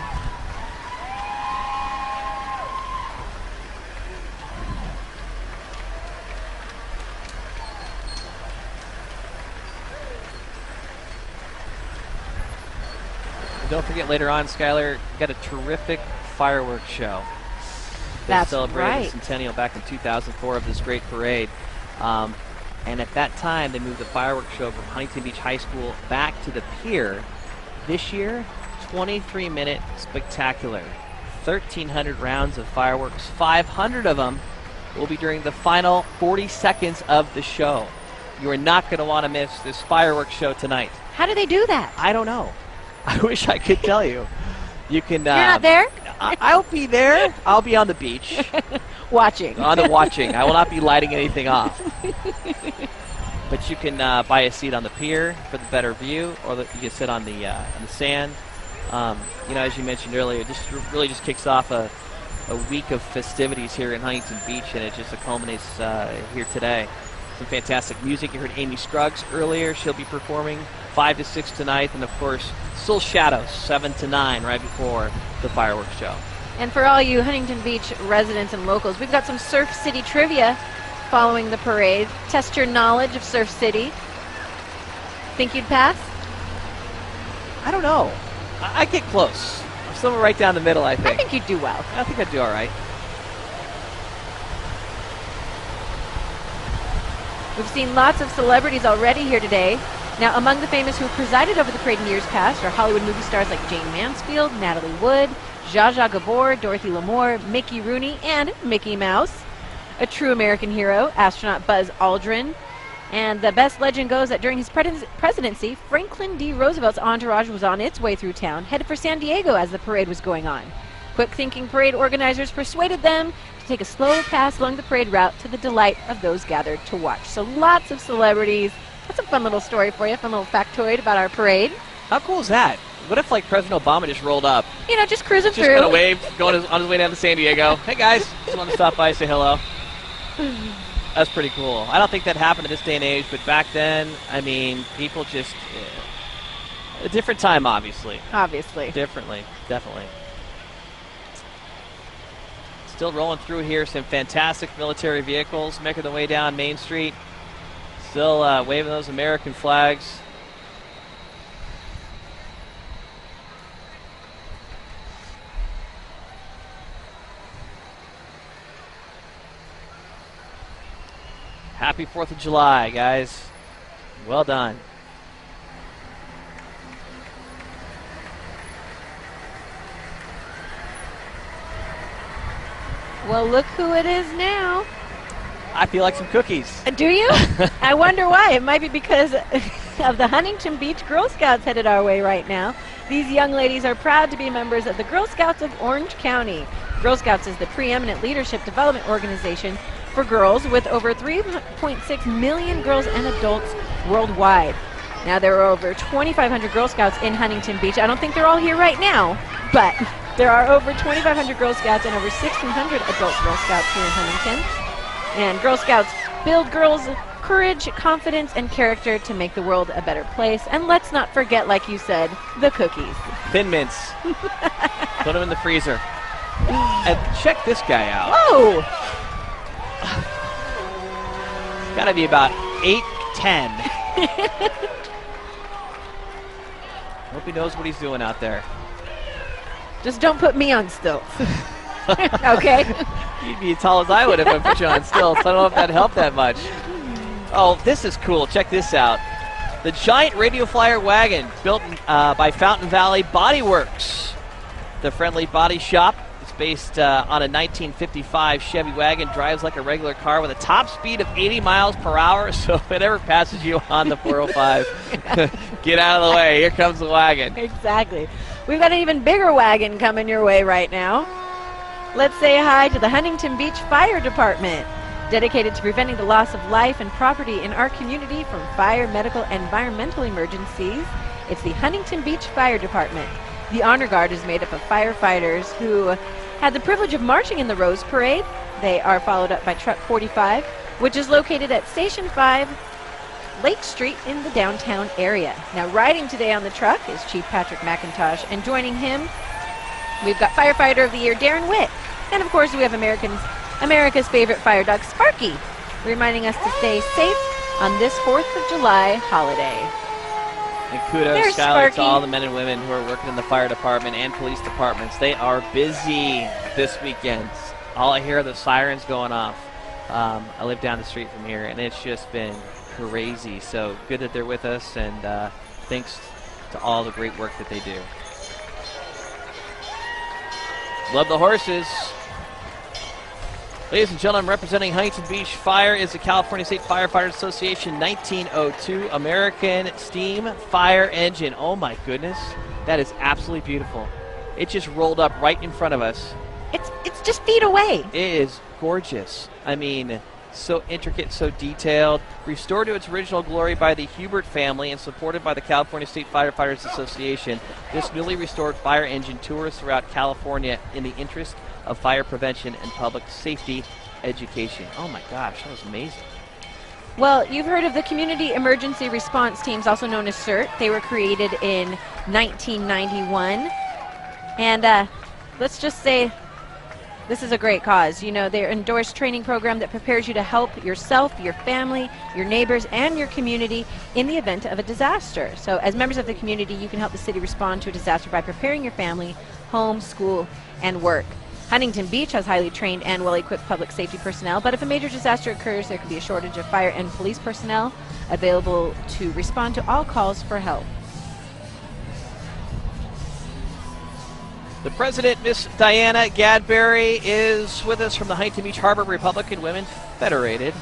Don't forget, later on, Skylar got a terrific fireworks show. They celebrated the centennial back in 2004 of this great parade. And at that time, they moved the fireworks show from Huntington Beach High School back to the pier. This year, 23-minute spectacular. 1,300 rounds of fireworks, 500 of them will be during the final 40 seconds of the show. You are not going to want to miss this fireworks show tonight. How do they do that? I don't know. I wish I could tell you. You can. You're not there? I'll be there. I'll be on the beach. Watching. Watching. I will not be lighting anything off. But you can buy a seat on the pier for the better view, or you can sit on the sand. As you mentioned earlier, this really just kicks off a week of festivities here in Huntington Beach, and it just culminates here today. Some fantastic music. You heard Amy Scruggs earlier. She'll be performing 5 to 6 tonight, and of course, Still Shadows 7 to 9 right before the fireworks show. And for all you Huntington Beach residents and locals, we've got some Surf City trivia following the parade. Test your knowledge of Surf City. Think you'd pass? I don't know. I'd get close. I'm somewhere right down the middle, I think. I think you'd do well. I think I'd do all right. We've seen lots of celebrities already here today. Now, among the famous who presided over the parade in years past are Hollywood movie stars like Jane Mansfield, Natalie Wood, Zsa Zsa Gabor, Dorothy Lamour, Mickey Rooney, and Mickey Mouse. A true American hero, astronaut Buzz Aldrin. And the best legend goes that during his presidency, Franklin D. Roosevelt's entourage was on its way through town, headed for San Diego as the parade was going on. Quick-thinking parade organizers persuaded them to take a slow pass along the parade route to the delight of those gathered to watch. So lots of celebrities. That's a fun little story for you, fun little factoid about our parade. How cool is that? What if, President Obama just rolled up? Just cruising through. Just kind of waved, on his way down to San Diego. Hey, guys, just want to stop by, say hello. That's pretty cool. I don't think that happened in this day and age, but back then, people just... a different time, obviously. Obviously. Differently, definitely. Still rolling through here, some fantastic military vehicles making their way down Main Street. Still waving those American flags. Happy 4th of July, guys. Well done. Well, look who it is now. I feel like some cookies. Do you? I wonder why. It might be because of the Huntington Beach Girl Scouts headed our way right now. These young ladies are proud to be members of the Girl Scouts of Orange County. Girl Scouts is the preeminent leadership development organization for girls with over 3.6 million girls and adults worldwide. Now, there are over 2,500 Girl Scouts in Huntington Beach. I don't think they're all here right now, but there are over 2,500 Girl Scouts and over 1,600 adult Girl Scouts here in Huntington. And Girl Scouts build girls' courage, confidence, and character to make the world a better place. And let's not forget, like you said, the cookies. Thin Mints. Put them in the freezer. And check this guy out. Whoa! Got to be about 8'10". Hope he knows what he's doing out there. Just don't put me on stilts. Okay? You'd be as tall as I would if I put you on stilts. I don't know if that helped that much. Oh, this is cool. Check this out. The giant radio flyer wagon built by Fountain Valley Body Works. The friendly body shop is based on a 1955 Chevy wagon. Drives like a regular car with a top speed of 80 miles per hour. So if it ever passes you on the 405, get out of the way. Here comes the wagon. Exactly. We've got an even bigger wagon coming your way right now. Let's say hi to the Huntington Beach Fire Department, dedicated to preventing the loss of life and property in our community from fire, medical, and environmental emergencies. It's the Huntington Beach Fire Department. The Honor Guard is made up of firefighters who had the privilege of marching in the Rose Parade. They are followed up by Truck 45, which is located at Station 5, Lake Street in the downtown area. Now, riding today on the truck is Chief Patrick McIntosh, and joining him, we've got Firefighter of the Year, Darren Witt. And, of course, we have America's favorite fire dog, Sparky, reminding us to stay safe on this 4th of July holiday. And kudos, There's Skylar, to Sparky. all the men and women who are working in the fire department and police departments. They are busy this weekend. All I hear are the sirens going off. I live down the street from here, and it's just been crazy. So good that they're with us, and thanks to all the great work that they do. Love the horses. Ladies and gentlemen, representing Huntington Beach Fire is the California State Firefighters Association 1902 American Steam Fire Engine. Oh my goodness, that is absolutely beautiful. It just rolled up right in front of us. It's just feet away. It is gorgeous. I mean, so intricate, so detailed. Restored to its original glory by the Hubert family and supported by the California State Firefighters Association, this newly restored fire engine tours throughout California in the interest of fire prevention and public safety education. Oh my gosh, that was amazing. Well, you've heard of the Community Emergency Response Teams, also known as CERT. They were created in 1991. And let's just say this is a great cause. You know, they're an endorsed training program that prepares you to help yourself, your family, your neighbors, and your community in the event of a disaster. So as members of the community, you can help the city respond to a disaster by preparing your family, home, school, and work. Huntington Beach has highly trained and well-equipped public safety personnel, but if a major disaster occurs, there could be a shortage of fire and police personnel available to respond to all calls for help. The president, Miss Diana Gadberry, is with us from the Huntington Beach Harbor Republican Women Federated.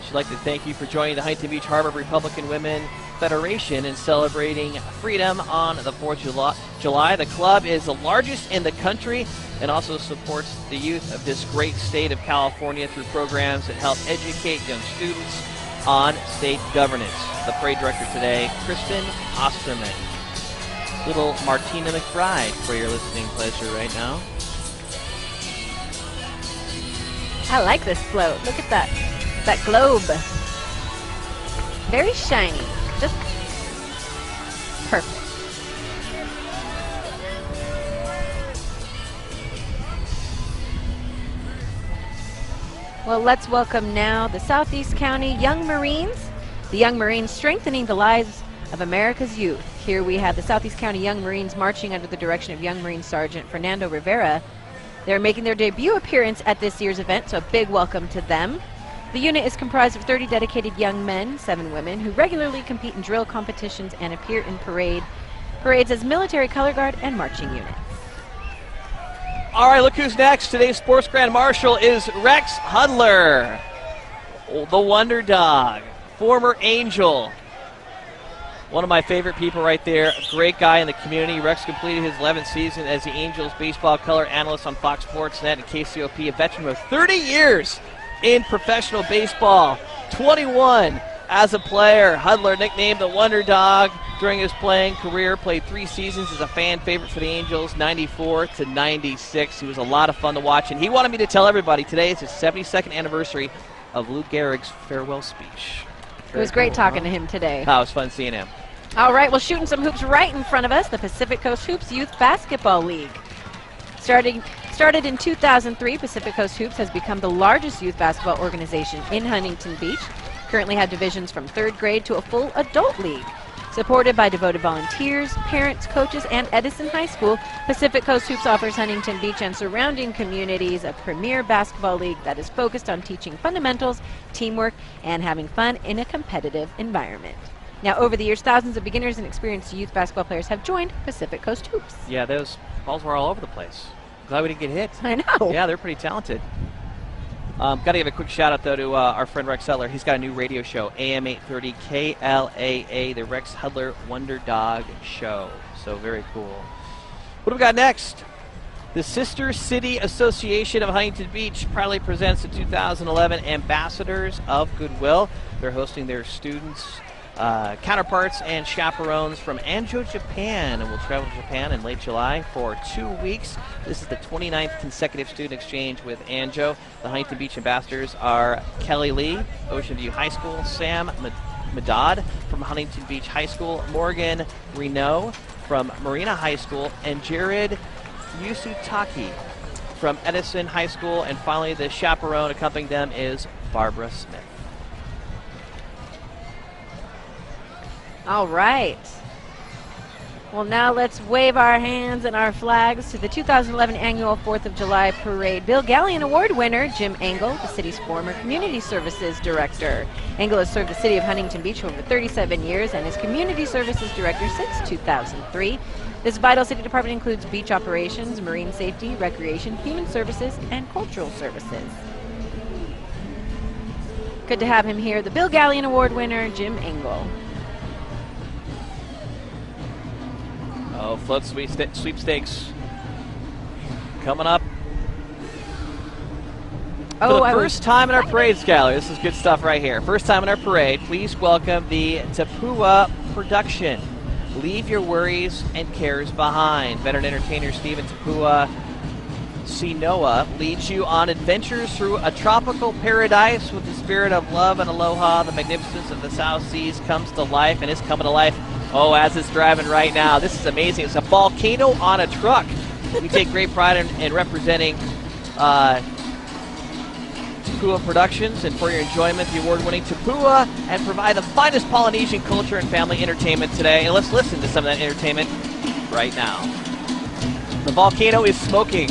She'd like to thank you for joining the Huntington Beach Harbor Republican Women Federation in celebrating freedom on the 4th of July. The club is the largest in the country and also supports the youth of this great state of California through programs that help educate young students on state governance. The parade director today, Kristen Osterman. Little Martina McBride for your listening pleasure right now. I like this float. Look at that globe. Very shiny. Just perfect. Well, let's welcome now the Southeast County Young Marines. The Young Marines strengthening the lives of America's youth. Here we have the Southeast County Young Marines marching under the direction of Young Marine Sergeant Fernando Rivera. They're making their debut appearance at this year's event, so a big welcome to them. The unit is comprised of 30 dedicated young men, 7 women, who regularly compete in drill competitions and appear in parades as military color guard and marching units. All right, look who's next. Today's Sports Grand Marshal is Rex Hudler, the Wonder Dog, former Angel. One of my favorite people right there, a great guy in the community. Rex completed his 11th season as the Angels baseball color analyst on Fox Sports Net and KCOP, a veteran with 30 years in professional baseball, 21 as a player. Hudler, nicknamed the Wonder Dog during his playing career, played 3 seasons as a fan favorite for the Angels, 94 to 96. He was a lot of fun to watch, and he wanted me to tell everybody today is his 72nd anniversary of Lou Gehrig's farewell speech. It was great talking to him today. Oh, it was fun seeing him. All right, well, shooting some hoops right in front of us, the Pacific Coast Hoops Youth Basketball League. Started in 2003, Pacific Coast Hoops has become the largest youth basketball organization in Huntington Beach. Currently have divisions from 3rd grade to a full adult league. Supported by devoted volunteers, parents, coaches, and Edison High School, Pacific Coast Hoops offers Huntington Beach and surrounding communities a premier basketball league that is focused on teaching fundamentals, teamwork, and having fun in a competitive environment. Now, over the years, thousands of beginners and experienced youth basketball players have joined Pacific Coast Hoops. Yeah, those balls were all over the place. Glad we didn't get hit. I know. Yeah, they're pretty talented. Got to give a quick shout out though to our friend Rex Hudler. He's got a new radio show, AM 830 KLAA, the Rex Hudler Wonder Dog Show. So very cool. What do we got next? The Sister City Association of Huntington Beach proudly presents the 2011 Ambassadors of Goodwill. They're hosting their students, counterparts, and chaperones from Anjo, Japan, and will travel to Japan in late July for 2 weeks. This is the 29th consecutive student exchange with Anjo. The Huntington Beach ambassadors are Kelly Lee, Ocean View High School, Sam Madad from Huntington Beach High School, Morgan Renault from Marina High School, and Jared Yusutaki from Edison High School. And finally, the chaperone accompanying them is Barbara Smith. All right. Well, now let's wave our hands and our flags to the 2011 annual 4th of July parade. Bill Gallion Award winner Jim Engel, the city's former Community Services Director. Engel has served the city of Huntington Beach for over 37 years and is Community Services Director since 2003. This vital city department includes beach operations, marine safety, recreation, human services, and cultural services. Good to have him here, the Bill Gallion Award winner, Jim Engel. Oh, float sweepstakes coming up. For the first time in our parade, Skylar, this is good stuff right here. First time in our parade, please welcome the Tapua production. Leave your worries and cares behind. Veteran entertainer Stephen Tapua Sinoa leads you on adventures through a tropical paradise with the spirit of love and aloha. The magnificence of the South Seas comes to life and is coming to life, oh, as it's driving right now. This is amazing. It's a volcano on a truck. We take great pride in representing Tapua Productions, and for your enjoyment, the award-winning Tapua, and provide the finest Polynesian culture and family entertainment today. And let's listen to some of that entertainment right now. The volcano is smoking.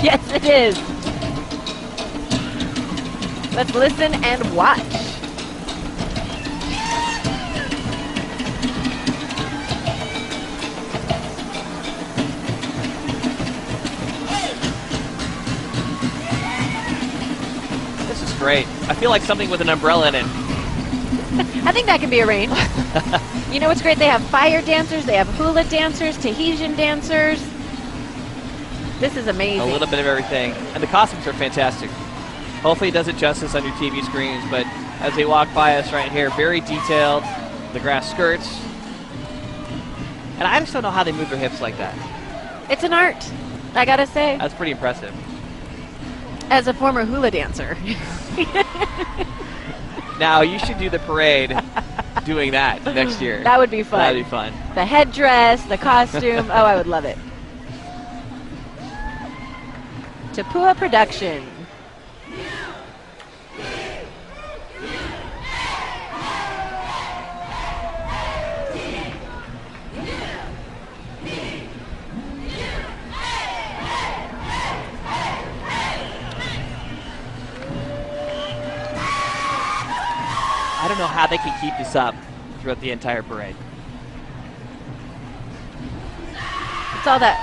Yes, it is. Let's listen and watch. This is great. I feel like something with an umbrella in it. I think that can be arranged. You know what's great? They have fire dancers, they have hula dancers, Tahitian dancers. This is amazing. A little bit of everything. And the costumes are fantastic. Hopefully it does it justice on your TV screens, but as they walk by us right here, very detailed. The grass skirts. And I just don't know how they move their hips like that. It's an art, I gotta say. That's pretty impressive. As a former hula dancer. Now, you should do the parade doing that next year. That would be fun. That would be fun. The headdress, the costume. Oh, I would love it. Tapua Production. I don't know how they can keep this up throughout the entire parade. It's all that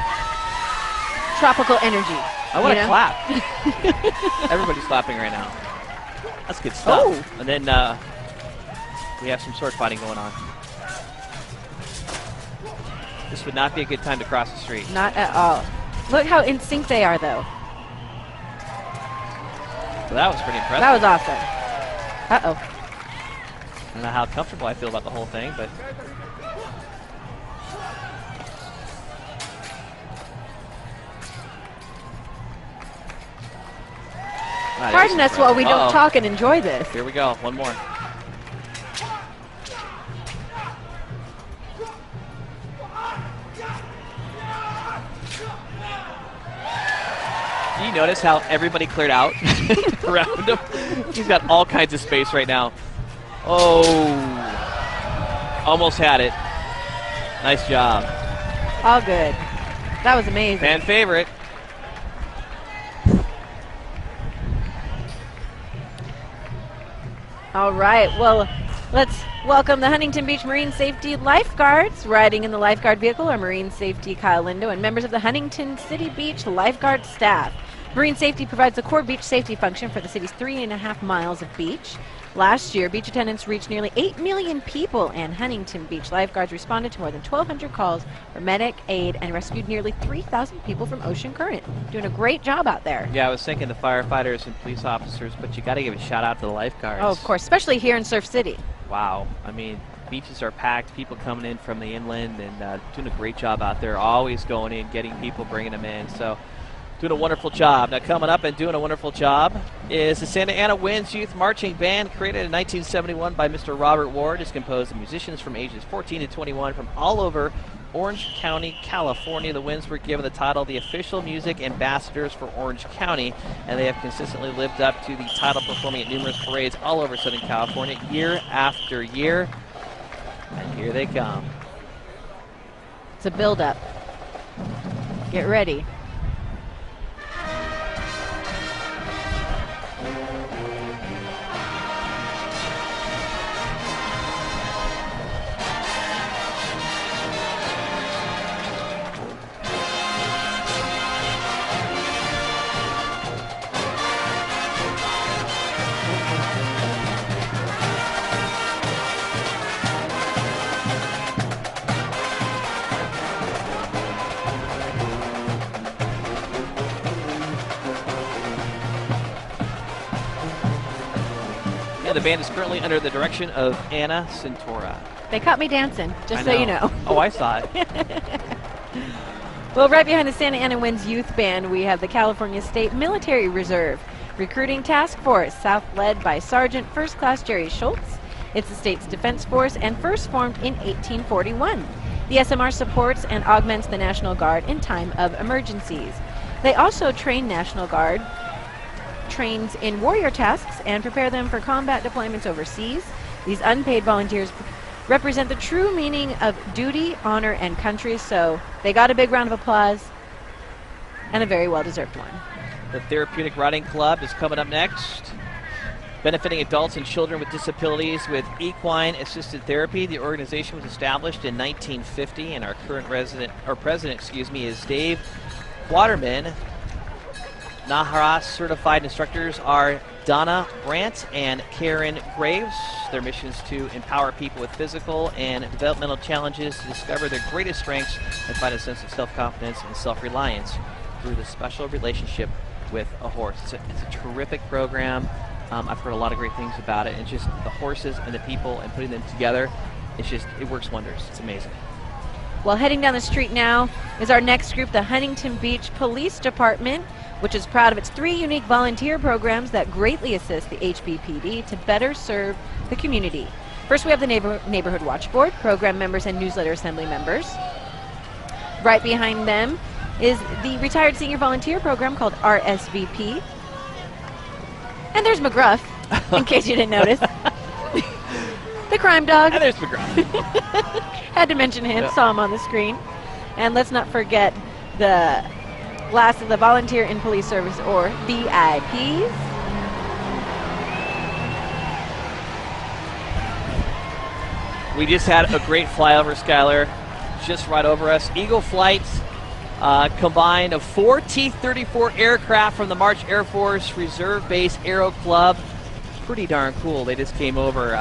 tropical energy. I want to clap. Everybody's clapping right now. That's good stuff. Oh. And then we have some sword fighting going on. This would not be a good time to cross the street. Not at all. Look how in sync they are, though. So that was pretty impressive. That was awesome. Uh-oh. I don't know how comfortable I feel about the whole thing, but... Pardon us while we don't talk and enjoy this. Here we go. One more. Do you notice how everybody cleared out around him? He's got all kinds of space right now. Oh. Almost had it. Nice job. All good. That was amazing. Fan favorite. All right, well, let's welcome the Huntington Beach Marine Safety Lifeguards. Riding in the lifeguard vehicle are Marine Safety Kyle Lindo and members of the Huntington City Beach lifeguard staff. Marine Safety provides the core beach safety function for the city's 3.5 miles of beach. Last year, beach attendance reached nearly 8 million people, and Huntington Beach lifeguards responded to more than 1,200 calls for medic aid and rescued nearly 3,000 people from ocean current. Doing a great job out there. Yeah, I was thinking the firefighters and police officers, but you got to give a shout out to the lifeguards. Oh, of course, especially here in Surf City. Wow. I mean, beaches are packed, people coming in from the inland, and doing a great job out there, always going in, getting people, bringing them in. So, doing a wonderful job. Now, coming up and doing a wonderful job is the Santa Ana Winds Youth Marching Band, created in 1971 by Mr. Robert Ward. It's composed of musicians from ages 14 to 21 from all over Orange County, California. The Winds were given the title the official music ambassadors for Orange County, and they have consistently lived up to the title, performing at numerous parades all over Southern California year after year. And here they come. It's a build-up. Get ready. and the band is currently under the direction of Anna Centora. They caught me dancing, just so you know. Oh, I saw it. Well, right behind the Santa Ana Winds Youth Band, we have the California State Military Reserve Recruiting Task Force, led by Sergeant First Class Jerry Schultz. It's the state's defense force and first formed in 1841. The SMR supports and augments the National Guard in time of emergencies. They also train National Guard, trains in warrior tasks, and prepare them for combat deployments overseas. These unpaid volunteers represent the true meaning of duty, honor, and country, so they got a big round of applause, and a very well-deserved one. The Therapeutic Riding Club is coming up next. Benefiting adults and children with disabilities with equine-assisted therapy. The organization was established in 1950, and our current president, is Dave Waterman. NAHRA certified instructors are Donna Brandt and Karen Graves. Their mission is to empower people with physical and developmental challenges to discover their greatest strengths and find a sense of self-confidence and self-reliance through the special relationship with a horse. It's a terrific program. I've heard a lot of great things about it. It's just the horses and the people and putting them together, it works wonders. It's amazing. Well, heading down the street now is our next group, the Huntington Beach Police Department, which is proud of its 3 unique volunteer programs that greatly assist the HBPD to better serve the community. First, we have the Neighborhood Watch Board, program members and newsletter assembly members. Right behind them is the Retired Senior Volunteer Program called RSVP. And there's McGruff, in case you didn't notice. The crime dog. And there's McGruff. Had to mention him, saw him on the screen. And let's not forget the last of the Volunteer in Police Service, or VIPs. We just had a great flyover, Skylar, just right over us. Eagle Flight combined of 4 T-34 aircraft from the March Air Force Reserve Base Aero Club. Pretty darn cool. They just came over.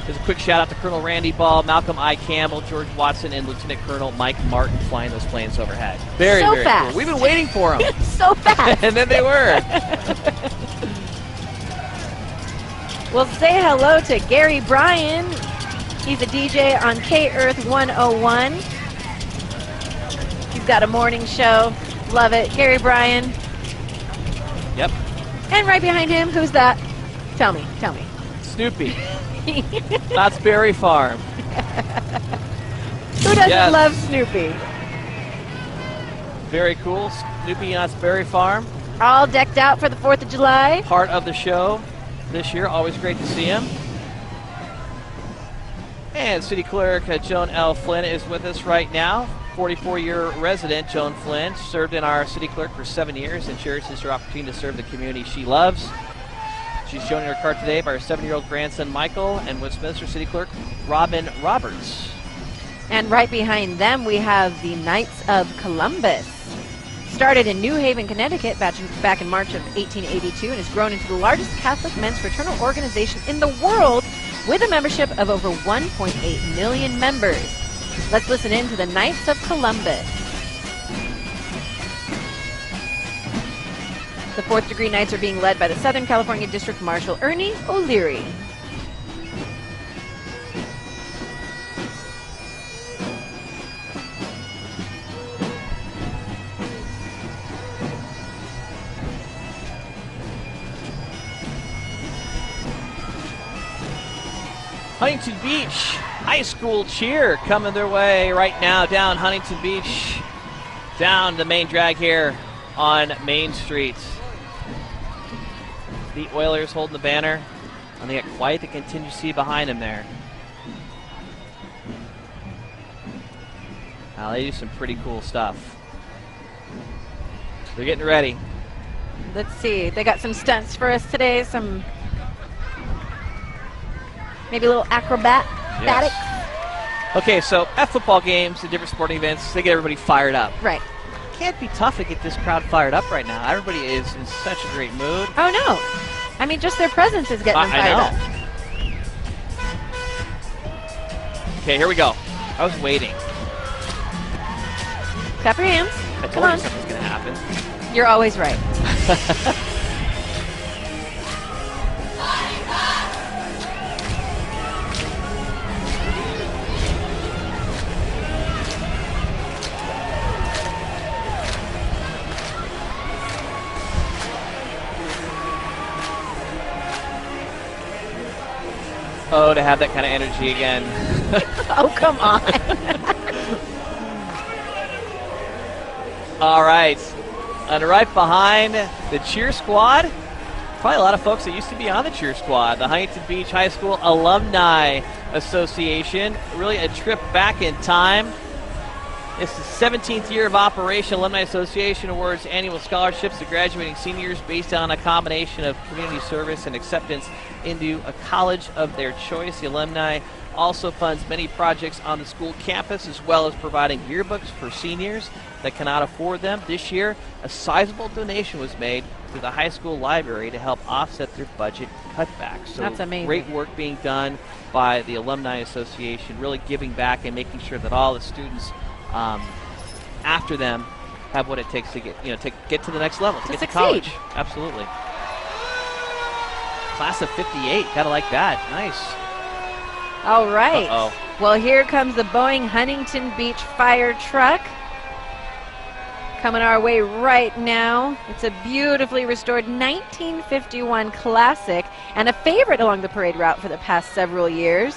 Just a quick shout out to Colonel Randy Ball, Malcolm I. Campbell, George Watson, and Lieutenant Colonel Mike Martin flying those planes overhead. Very, so very fast. cool. We've been waiting for them. So fast. And then they were. We'll say hello to Gary Bryan. He's a DJ on K-Earth 101. He's got a morning show. Love it. Gary Bryan. Yep. And right behind him, who's that? Tell me. Snoopy. Knott's Berry Farm. Who doesn't love Snoopy? Very cool. Snoopy Knott's Berry Farm. All decked out for the 4th of July. Part of the show this year. Always great to see him. And City Clerk Joan L. Flynn is with us right now. 44-year resident Joan Flynn served in our city clerk for 7 years and cherishes her opportunity to serve the community she loves. She's joining her car today by her 7-year-old grandson Michael and Westminster City Clerk Robin Roberts. And right behind them we have the Knights of Columbus. Started in New Haven, Connecticut back in March of 1882 and has grown into the largest Catholic men's fraternal organization in the world with a membership of over 1.8 million members. Let's listen in to the Knights of Columbus. The 4th degree Knights are being led by the Southern California District Marshal Ernie O'Leary. Huntington Beach High School cheer coming their way right now down Huntington Beach, down the main drag here on Main Street. The Oilers holding the banner, and they got quite the contingency behind them there. Now they do some pretty cool stuff. They're getting ready. Let's see, they got some stunts for us today, some maybe a little acrobatics. Yes. Okay, so at football games and different sporting events, they get everybody fired up. Right. It can't be tough to get this crowd fired up right now. Everybody is in such a great mood. Oh, no. I mean, just their presence is getting them fired up. Okay, here we go. I was waiting. Clap your hands. I told you something was going to happen. You're always right. Oh, to have that kind of energy again. Oh, come on. All right. And right behind the cheer squad, probably a lot of folks that used to be on the cheer squad, the Huntington Beach High School Alumni Association. Really a trip back in time. It's the 17th year of operation. Alumni Association awards annual scholarships to graduating seniors based on a combination of community service and acceptance into a college of their choice. The alumni also funds many projects on the school campus, as well as providing yearbooks for seniors that cannot afford them. This year, a sizable donation was made to the high school library to help offset their budget cutbacks. So that's amazing. Great work being done by the Alumni Association, really giving back and making sure that all the students after them have what it takes to get to the next level, to get succeed. to college. Absolutely. Class of 58, gotta like that. Nice. All right. Uh-oh. Well, here comes the Boeing Huntington Beach fire truck. Coming our way right now. It's a beautifully restored 1951 classic and a favorite along the parade route for the past several years.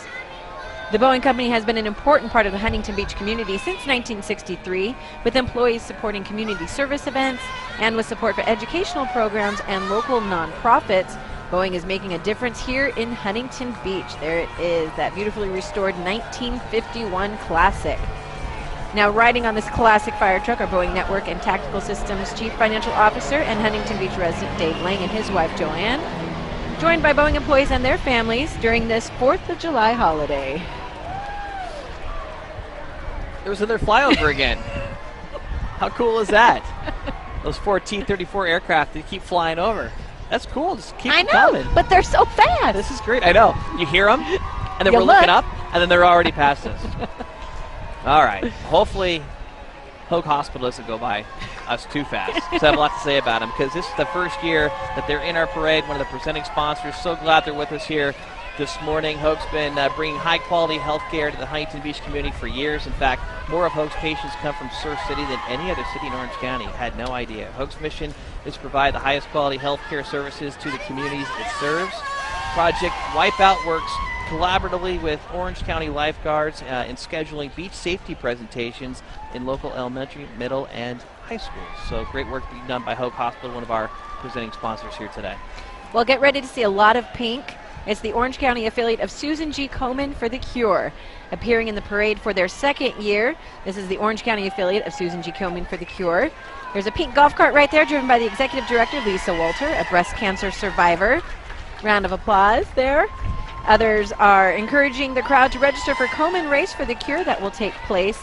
The Boeing Company has been an important part of the Huntington Beach community since 1963, with employees supporting community service events and with support for educational programs and local nonprofits. Boeing is making a difference here in Huntington Beach. There it is, that beautifully restored 1951 classic. Now, riding on this classic fire truck are Boeing Network and Tactical Systems Chief Financial Officer and Huntington Beach resident Dave Lang and his wife Joanne, joined by Boeing employees and their families during this 4th of July holiday. There was another flyover again. How cool is that? Those 4 T-34 aircraft, they keep flying over. That's cool. Just keep them coming. But they're so fast. This is great. I know. You hear them, and then You we're looking up, and then they're already past us. All right. Hopefully, Hoag Hospital doesn't go by us too fast. So I have a lot to say about them, because this is the first year that they're in our parade, one of the presenting sponsors. So glad they're with us here this morning. Hoag's been bringing high-quality health care to the Huntington Beach community for years. In fact, more of Hoag's patients come from Surf City than any other city in Orange County. Had no idea. Hoag's mission is to provide the highest quality health care services to the communities it serves. Project Wipeout works collaboratively with Orange County lifeguards in scheduling beach safety presentations in local elementary, middle, and high schools. So great work being done by Hoag Hospital, one of our presenting sponsors here today. Well, get ready to see a lot of pink. It's the Orange County affiliate of Susan G. Komen for the Cure. Appearing in the parade for their second year, this is the Orange County affiliate of Susan G. Komen for the Cure. There's a pink golf cart right there driven by the executive director, Lisa Walter, a breast cancer survivor. Round of applause there. Others are encouraging the crowd to register for Komen Race for the Cure that will take place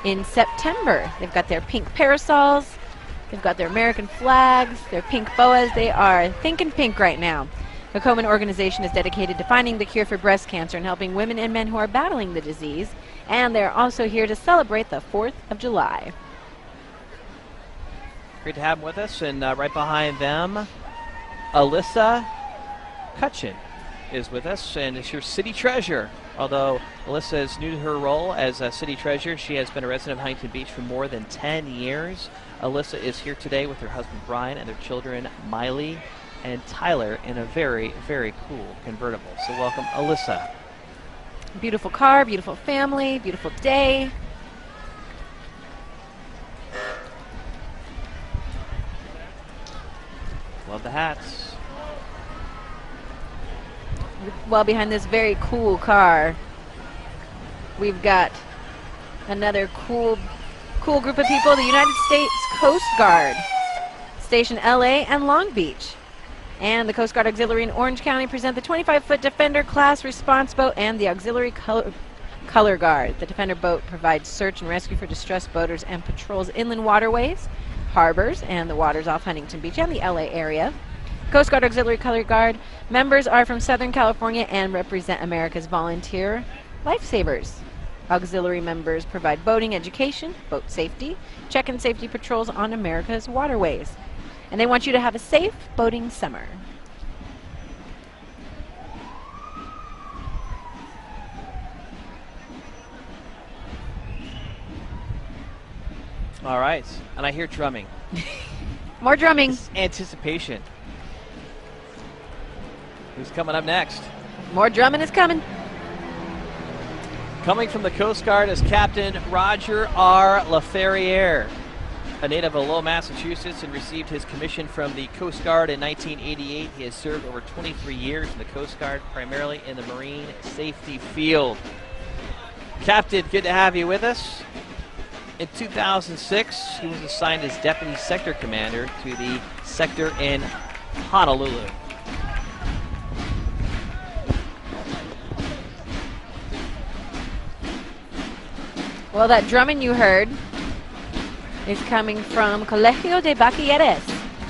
in September. They've got their pink parasols, they've got their American flags, their pink boas. They are thinking pink right now. The Komen organization is dedicated to finding the cure for breast cancer and helping women and men who are battling the disease. And they're also here to celebrate the 4th of July. Great to have them with us. And right behind them, Alyssa Cutchin is with us, and is your city treasurer. Although Alyssa is new to her role as a city treasurer, she has been a resident of Huntington Beach for more than 10 years. Alyssa is here today with her husband Brian and their children Miley and Tyler in a very, very cool convertible. So welcome, Alyssa. Beautiful car, beautiful family, beautiful day. Love the hats. Well, behind this very cool car, we've got another cool group of people, the United States Coast Guard, stationed LA and Long Beach. And the Coast Guard Auxiliary in Orange County present the 25-foot Defender class response boat and the Auxiliary Color Guard. The Defender boat provides search and rescue for distressed boaters and patrols inland waterways, harbors, and the waters off Huntington Beach and the LA area. Coast Guard Auxiliary Color Guard members are from Southern California and represent America's volunteer lifesavers. Auxiliary members provide boating education, boat safety, check-in safety patrols on America's waterways. And they want you to have a safe boating summer. All right, and I hear drumming. More drumming. This is anticipation. Who's coming up next? More drumming is coming. Coming from the Coast Guard is Captain Roger R. LaFerriere, a native of Lowell, Massachusetts, and received his commission from the Coast Guard in 1988. He has served over 23 years in the Coast Guard, primarily in the Marine safety field. Captain, good to have you with us. In 2006, he was assigned as Deputy Sector Commander to the sector in Honolulu. Well, that drumming you heard is coming from Colegio de Bachilleres,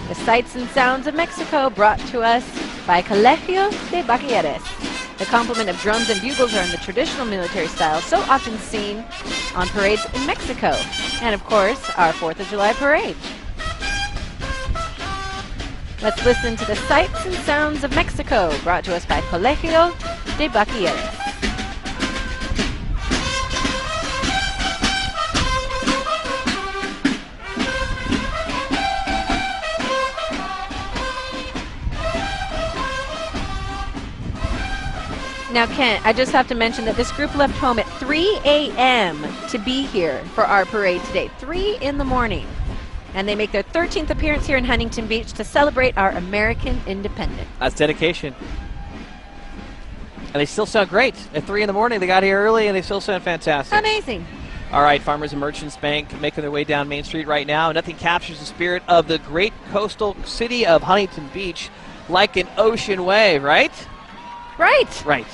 the sights and sounds of Mexico brought to us by Colegio de Bachilleres. The complement of drums and bugles are in the traditional military style so often seen on parades in Mexico, and of course, our 4th of July parade. Let's listen to the sights and sounds of Mexico brought to us by Colegio de Bachilleres. Now, Kent, I just have to mention that this group left home at 3 a.m. to be here for our parade today. 3 in the morning. And they make their 13th appearance here in Huntington Beach to celebrate our American independence. That's dedication. And they still sound great. At 3 in the morning, they got here early, and they still sound fantastic. Amazing. All right, Farmers and Merchants Bank making their way down Main Street right now. Nothing captures the spirit of the great coastal city of Huntington Beach like an ocean wave, right? Right. Right.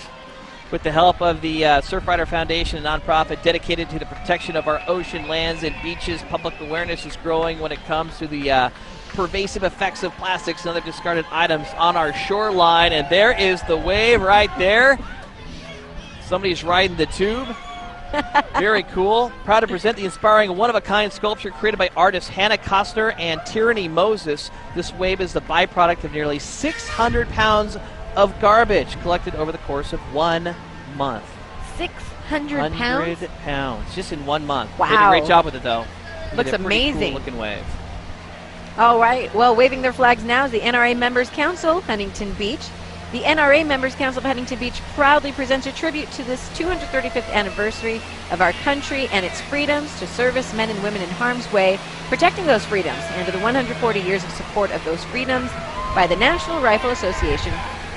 With the help of the Surfrider Foundation, a nonprofit dedicated to the protection of our ocean lands and beaches, public awareness is growing when it comes to the pervasive effects of plastics and other discarded items on our shoreline. And there is the wave right there. Somebody's riding the tube. Very cool. Proud to present the inspiring one-of-a-kind sculpture created by artists Hannah Costner and Tyranny Moses. This wave is the byproduct of nearly 600 pounds of garbage collected over the course of 1 month. 600 pounds? 100 pounds, just in 1 month. Wow. Did a great job with it, though. Looks amazing. Cool looking wave. All right. Well, waving their flags now is the NRA Members Council, Huntington Beach. The NRA Members Council of Huntington Beach proudly presents a tribute to this 235th anniversary of our country and its freedoms to service men and women in harm's way, protecting those freedoms, and to the 140 years of support of those freedoms by the National Rifle Association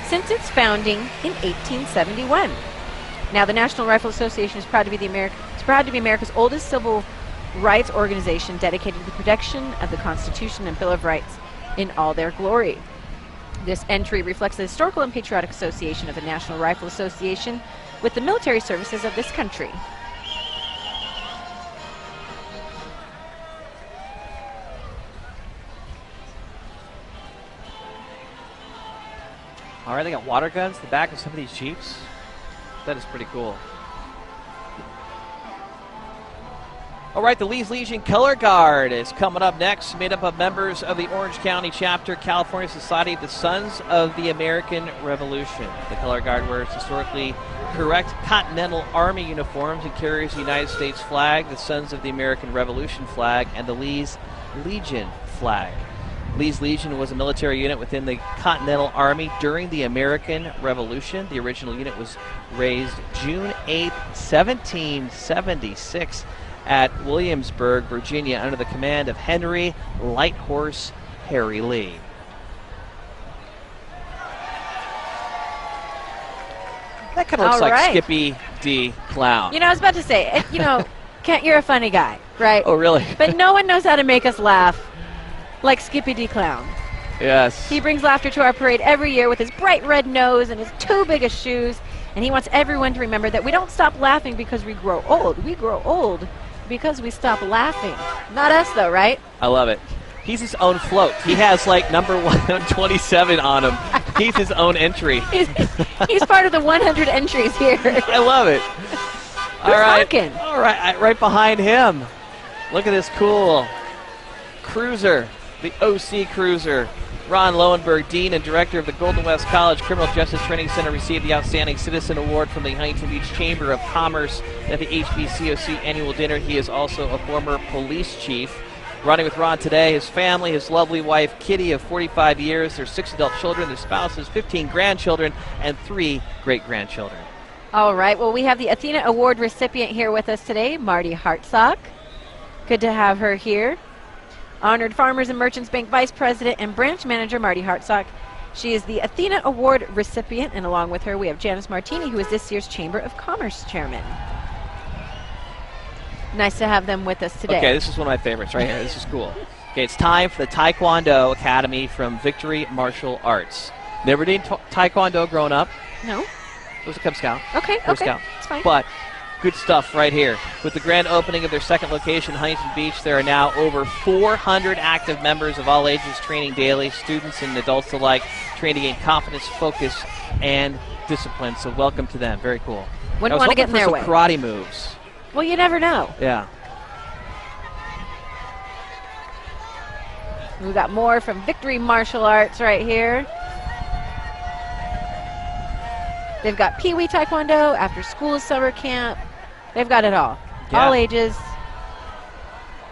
since its founding in 1871. Now, the National Rifle Association is proud to be America's oldest civil rights organization dedicated to the protection of the Constitution and Bill of Rights in all their glory. This entry reflects the historical and patriotic association of the National Rifle Association with the military services of this country. All right, they got water guns in the back of some of these Jeeps. That is pretty cool. All right, the Lee's Legion Color Guard is coming up next, made up of members of the Orange County Chapter, California Society of the Sons of the American Revolution. The Color Guard wears historically correct Continental Army uniforms and carries the United States flag, the Sons of the American Revolution flag, and the Lee's Legion flag. Lee's Legion was a military unit within the Continental Army during the American Revolution. The original unit was raised June 8, 1776 at Williamsburg, Virginia, under the command of Henry Light Horse Harry Lee. That kind of looks like Skippy D. Clown. You know, I was about to say, Kent, you're a funny guy, right? Oh, really? But no one knows how to make us laugh like Skippy D. Clown. Yes. He brings laughter to our parade every year with his bright red nose and his too big of shoes, and he wants everyone to remember that we don't stop laughing because we grow old. We grow old because we stop laughing. Not us, though, right? I love it. He's his own float. He has, like, number 127 on him. He's his own entry. He's part of the 100 entries here. I love it. All right. All right, right behind him. Look at this cool cruiser, the OC Cruiser. Ron Lowenberg, Dean and Director of the Golden West College Criminal Justice Training Center, received the Outstanding Citizen Award from the Huntington Beach Chamber of Commerce at the HBCOC annual dinner. He is also a former police chief. Running with Ron today, his family, his lovely wife, Kitty, of 45 years, their 6 adult children, their spouses, 15 grandchildren, and 3 great-grandchildren. All right. Well, we have the Athena Award recipient here with us today, Marty Hartsock. Good to have her here. Honored Farmers and Merchants Bank Vice President and Branch Manager, Marty Hartsock. She is the Athena Award recipient, and along with her, we have Janice Martini, who is this year's Chamber of Commerce Chairman. Nice to have them with us today. Okay, this is one of my favorites right here. This is cool. Okay, it's time for the Taekwondo Academy from Victory Martial Arts. Never did Taekwondo growing up. No. It was a Cub Scout. Okay, Scout. It's fine. But good stuff right here. With the grand opening of their second location, Huntington Beach, there are now over 400 active members of all ages training daily, students and adults alike, training to gain confidence, focus, and discipline. So welcome to them. Very cool. Wouldn't want to get in their way. Karate moves. Well, you never know. Yeah. We've got more from Victory Martial Arts right here. They've got Pee Wee Taekwondo, after school summer camp. They've got it all. Yeah. All ages.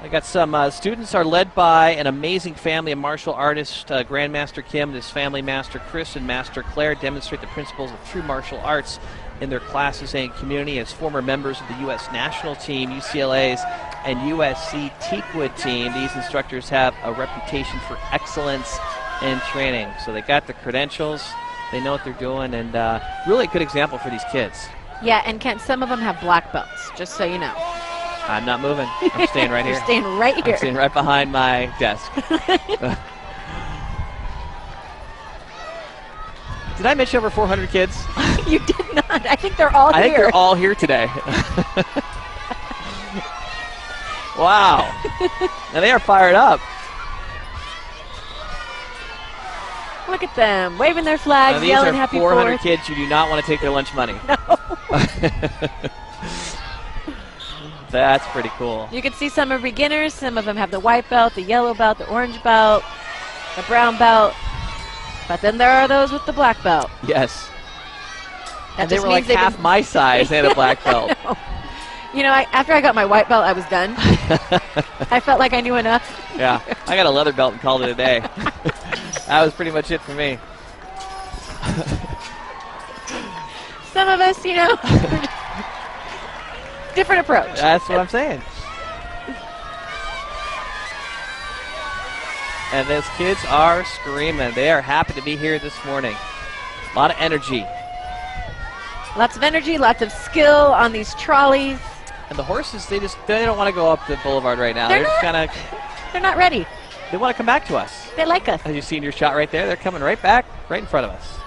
I got some students are led by an amazing family of martial artists. Grandmaster Kim and his family, Master Chris and Master Claire, demonstrate the principles of true martial arts in their classes and community. As former members of the U.S. national team, UCLA's and USC Teakwood team, these instructors have a reputation for excellence in training. So they got the credentials, they know what they're doing, and really a good example for these kids. Yeah, and Kent, some of them have black belts, just so you know. I'm not moving. I'm staying right here. You're staying right here. I'm staying right behind my desk. Did I mention over 400 kids? You did not. I think they're all here. I think they're all here today. Wow. Now they are fired up. Look at them, waving their flags, now, yelling these are happy 400 4th. kids who do not want to take their lunch money. No. That's pretty cool. You can see some are beginners. Some of them have the white belt, the yellow belt, the orange belt, the brown belt. But then there are those with the black belt. Yes. That And they just were like means half my size. They had a black belt. You know, after I got my white belt, I was done. I felt like I knew enough. Yeah. I got a leather belt and called it a day. That was pretty much it for me. Some of us, you know, different approach. That's what I'm saying. And those kids are screaming. They are happy to be here this morning. A lot of energy. Lots of energy, lots of skill on these trolleys. And the horses, they don't want to go up the boulevard right now. They're just kind of... They're not ready. They want to come back to us. They like us. As you see in your shot right there, they're coming right back, right in front of us.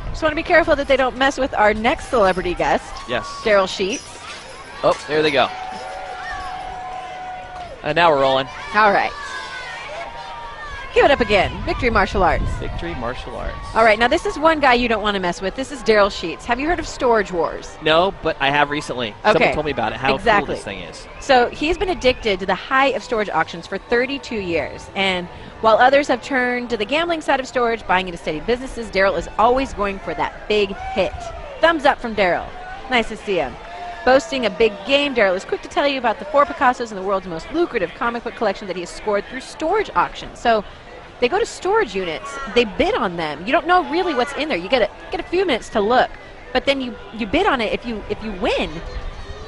Just want to be careful that they don't mess with our next celebrity guest. Yes. Daryl Sheets. Oh, there they go. And now we're rolling. All right. Give it up again. Victory Martial Arts. Victory Martial Arts. All right, now this is one guy you don't want to mess with. This is Daryl Sheets. Have you heard of Storage Wars? No, but I have recently. Okay. Someone told me about it, how cool this thing is. So he's been addicted to the high of storage auctions for 32 years. And while others have turned to the gambling side of storage, buying into steady businesses, Daryl is always going for that big hit. Thumbs up from Daryl. Nice to see him. Boasting a big game, Daryl is quick to tell you about the 4 Picassos in the world's most lucrative comic book collection that he has scored through storage auctions. So they go to storage units. They bid on them. You don't know really what's in there. You get a few minutes to look, but then you bid on it. If you win,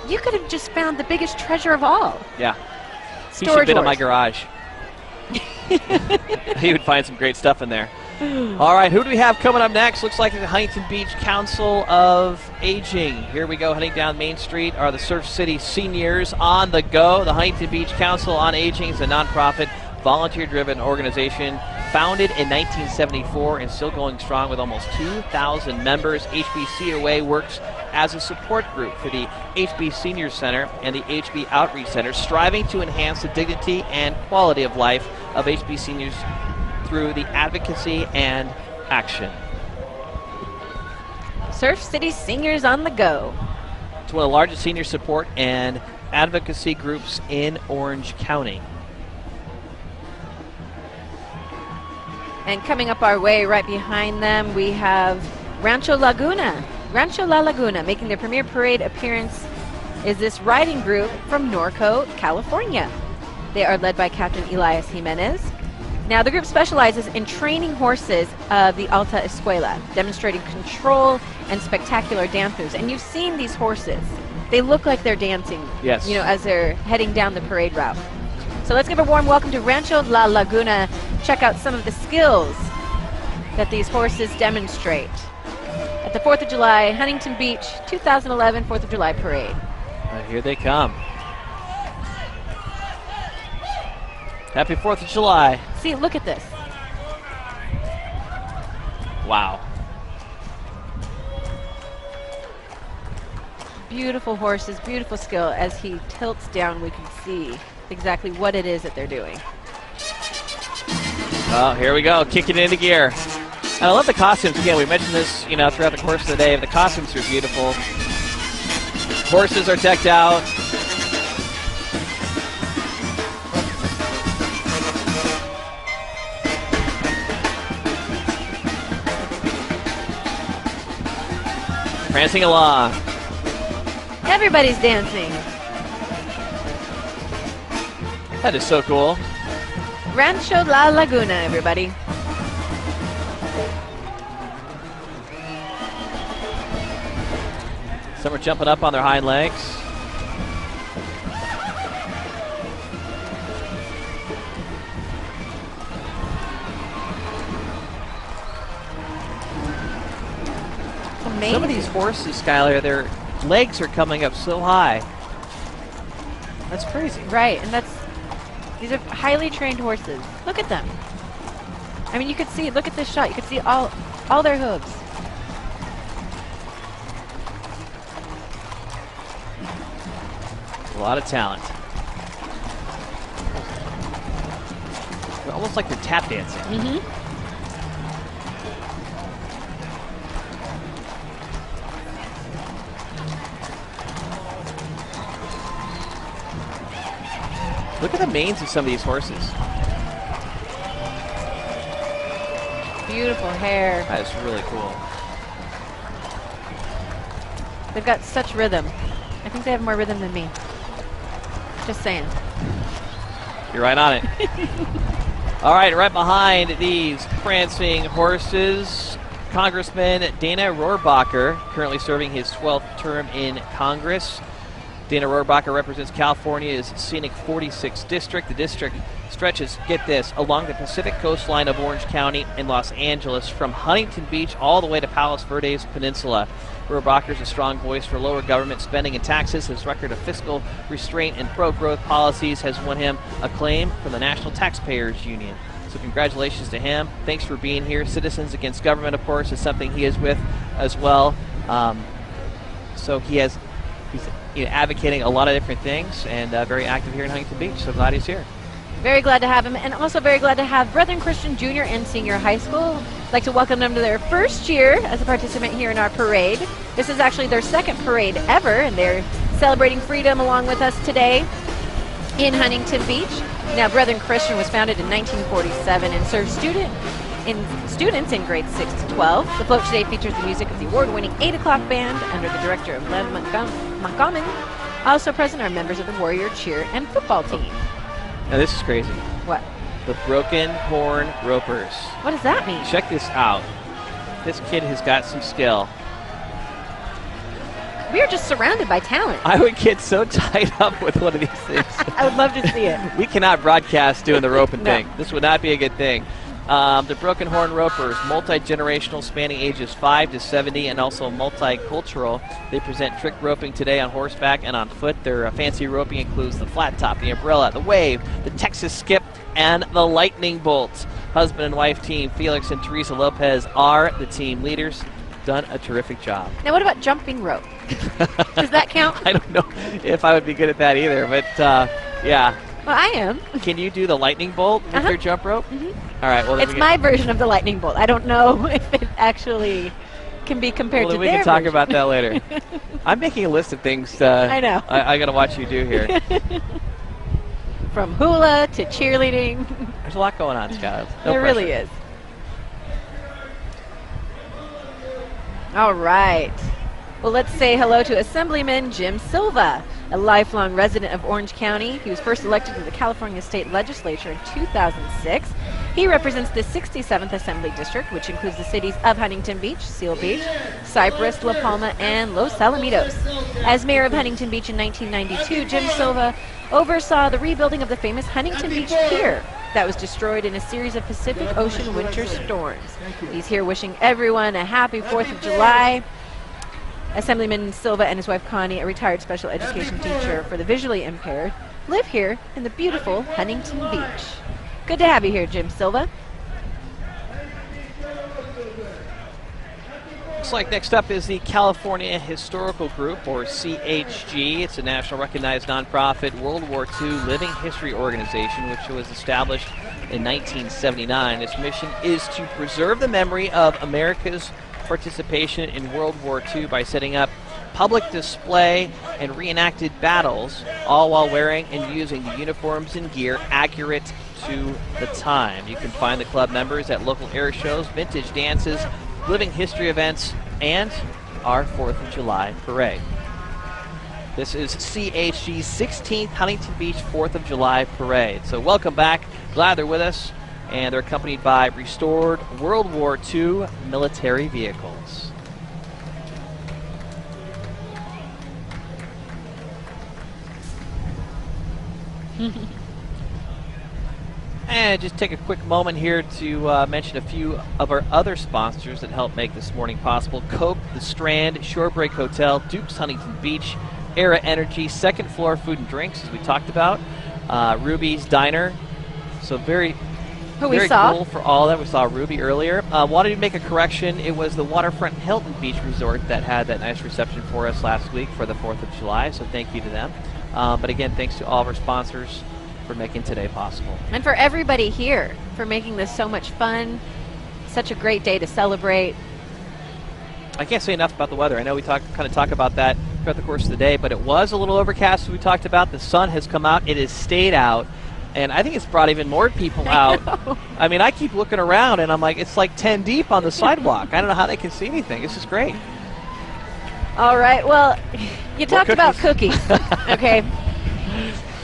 you could have just found the biggest treasure of all. Yeah. Storage He should bid on Wars. my garage. He would find some great stuff in there. All right, who do we have coming up next? Looks like the Huntington Beach Council of Aging. Here we go, heading down Main Street are the Surf City Seniors on the go. The Huntington Beach Council on Aging is a nonprofit, volunteer-driven organization founded in 1974 and still going strong with almost 2,000 members. HB works as a support group for the HB Senior Center and the HB Outreach Center, striving to enhance the dignity and quality of life of HB seniors through the advocacy and action. Surf City Seniors on the go. It's one of the largest senior support and advocacy groups in Orange County. And coming up our way right behind them, we have Rancho Laguna. Rancho La Laguna, making their premier parade appearance, is this riding group from Norco, California. They are led by Captain Elias Jimenez. Now, the group specializes in training horses of the Alta Escuela, demonstrating control and spectacular dance moves. And you've seen these horses. They look like they're dancing, yes, as they're heading down the parade route. So let's give a warm welcome to Rancho La Laguna. Check out some of the skills that these horses demonstrate at the 4th of July, Huntington Beach, 2011 4th of July Parade. Here they come. Happy 4th of July. See, look at this. Wow. Beautiful horses, beautiful skill. As he tilts down, we can see exactly what it is that they're doing. Oh, here we go, kicking it into gear. And I love the costumes. Again, we mentioned this, throughout the course of the day. The costumes are beautiful. Horses are decked out. Prancing along. Everybody's dancing. That is so cool. Rancho La Laguna, everybody. Some are jumping up on their hind legs. Amazing. Some of these horses, Skylar, their legs are coming up so high. That's crazy. Right, and these are highly trained horses. Look at them. I mean, you could see, look at this shot. You could see all their hooves. A lot of talent. They're almost like they're tap dancing. Mm-hmm. Look at the manes of some of these horses. Beautiful hair. That is really cool. They've got such rhythm. I think they have more rhythm than me. Just saying. You're right on it. All right, right behind these prancing horses, Congressman Dana Rohrabacher, currently serving his 12th term in Congress. Dana Rohrabacher represents California's scenic 46th district. The district stretches, get this, along the Pacific coastline of Orange County and Los Angeles, from Huntington Beach all the way to Palos Verdes Peninsula. Rohrabacher is a strong voice for lower government spending and taxes. His record of fiscal restraint and pro-growth policies has won him acclaim from the National Taxpayers Union. So congratulations to him. Thanks for being here. Citizens Against Government, of course, is something he is with as well. So he's advocating a lot of different things, and very active here in Huntington Beach. So glad he's here. Very glad to have him, and also very glad to have Brethren Christian Junior and Senior High School. I'd like to welcome them to their first year as a participant here in our parade. This is actually their second parade ever, and they're celebrating freedom along with us today in Huntington Beach. Now, Brethren Christian was founded in 1947 and serves students in grades 6 to 12. The float today features the music of the award-winning 8 O'Clock Band under the director of Len Montgomery. Also present are members of the Warrior Cheer and football team. Now this is crazy. What? The Broken Horn Ropers. What does that mean? Check this out. This kid has got some skill. We are just surrounded by talent. I would get so tied up with one of these things. I would love to see it. We cannot broadcast doing the roping No. thing. This would not be a good thing. The Broken Horn Ropers, multi-generational, spanning ages 5 to 70, and also multicultural. They present trick roping today on horseback and on foot. Their fancy roping includes the flat top, the umbrella, the wave, the Texas skip, and the lightning bolt. Husband and wife team Felix and Teresa Lopez are the team leaders. Done a terrific job. Now, what about jumping rope? Does that count? I don't know if I would be good at that either, but yeah. Well, I am. Can you do the lightning bolt with your jump rope? Mm-hmm. All right. Well, It's my version of the lightning bolt. I don't know if it actually can be compared well, to we their can talk version. about that later. I'm making a list of things. I know. I got to watch you do here. From hula to cheerleading. There's a lot going on, Scott. No There pressure. really is. All right. Well, let's say hello to Assemblyman Jim Silva. A lifelong resident of Orange County, he was first elected to the California State Legislature in 2006. He represents the 67th Assembly District, which includes the cities of Huntington Beach, Seal Beach, Cypress, La Palma, and Los Alamitos. As mayor of Huntington Beach in 1992, Jim Silva oversaw the rebuilding of the famous Huntington Beach Pier that was destroyed in a series of Pacific Ocean winter storms. He's here wishing everyone a happy 4th of July. Assemblyman Silva and his wife Connie, a retired special education teacher for the visually impaired, live here in the beautiful Huntington Beach. Good to have you here, Jim Silva. Looks like next up is the California Historical Group, or CHG. It's a national recognized nonprofit World War II living history organization which was established in 1979. Its mission is to preserve the memory of America's participation in World War II by setting up public display and reenacted battles, all while wearing and using the uniforms and gear accurate to the time. You can find the club members at local air shows, vintage dances, living history events, and our 4th of July parade. This is CHG's 16th Huntington Beach 4th of July parade. So welcome back. Glad they're with us. And they're accompanied by restored World War II military vehicles. And just take a quick moment here to mention a few of our other sponsors that help make this morning possible. Coke, The Strand, Shorebreak Hotel, Duke's Huntington Beach, Era Energy, Second Floor Food and Drinks, as we talked about, Ruby's Diner. So very cool for all that. We saw Ruby earlier. Wanted to make a correction. It was the Waterfront Hilton Beach Resort that had that nice reception for us last week for the 4th of July, so thank you to them. But again, thanks to all of our sponsors for making today possible. And for everybody here for making this so much fun, such a great day to celebrate. I can't say enough about the weather. I know we kind of talk about that throughout the course of the day, but it was a little overcast as we talked about. The sun has come out. It has stayed out. And I think it's brought even more people out. I mean, I keep looking around, and I'm like, it's like 10 deep on the sidewalk. I don't know how they can see anything. This is great. All right. Well, you talked about cookies, okay?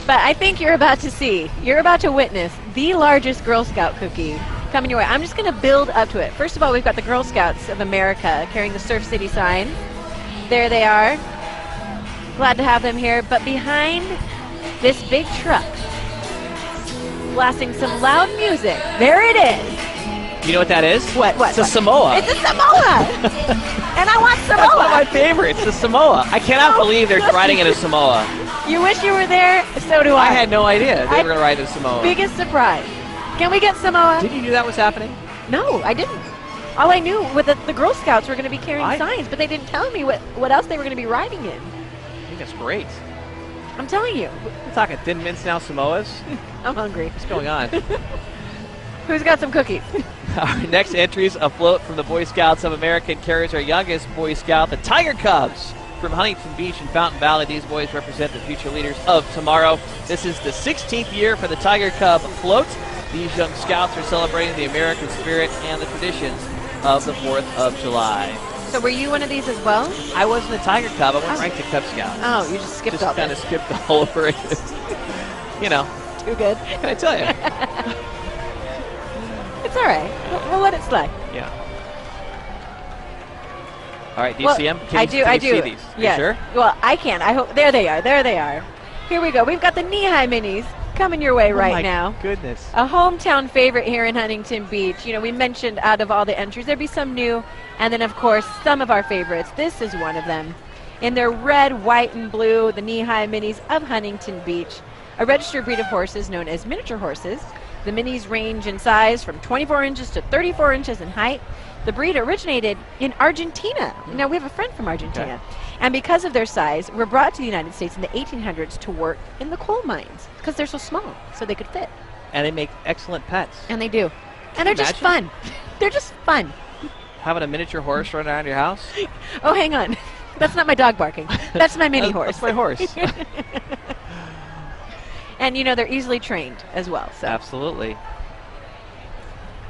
But I think you're about to witness the largest Girl Scout cookie coming your way. I'm just going to build up to it. First of all, we've got the Girl Scouts of America carrying the Surf City sign. There they are. Glad to have them here. But behind this big truck, blasting some loud music. There it is. You know what that is? What? It's a Samoa. It's a Samoa. And I want Samoa. That's one of my favorites, the Samoa. I cannot believe they're riding in a Samoa. You wish you were there? So do I. I had no idea they were going to ride in a Samoa. Biggest surprise. Can we get Samoa? Did you know that was happening? No, I didn't. All I knew was that the Girl Scouts were going to be carrying signs, but they didn't tell me what else they were going to be riding in. I think that's great. I'm telling you. We're talking Thin Mints now, Samoas. I'm hungry. What's going on? Who's got some cookies? Our next entries afloat from the Boy Scouts of America and carries our youngest Boy Scout, the Tiger Cubs from Huntington Beach and Fountain Valley. These boys represent the future leaders of tomorrow. This is the 16th year for the Tiger Cub float. These young scouts are celebrating the American spirit and the traditions of the 4th of July. So were you one of these as well? I wasn't a Tiger Cub. I wasn't ranked a Cub Scout. Oh, you just skipped all kind of skipped all over it. You know. Too good. Can I tell you? It's all right. We'll let it slide. Yeah. All right, do you see them? I do. See these? Yes. You sure? Well, I can. I hope. There they are. There they are. Here we go. We've got the knee-high minis coming your way right now. Goodness. A hometown favorite here in Huntington Beach. You know, we mentioned out of all the entries, there'd be some new, and then, of course, some of our favorites. This is one of them. In their red, white, and blue, the knee-high minis of Huntington Beach, a registered breed of horses known as miniature horses. The minis range in size from 24 inches to 34 inches in height. The breed originated in Argentina. Now, we have a friend from Argentina. Okay. And because of their size, were brought to the United States in the 1800s to work in the coal mines because they're so small, so they could fit. And they make excellent pets. And they do. And they're just fun. They're just fun. Having a miniature horse run around your house? Oh, hang on. That's not my dog barking. That's my mini horse. That's my horse. And, you know, they're easily trained as well. So. Absolutely.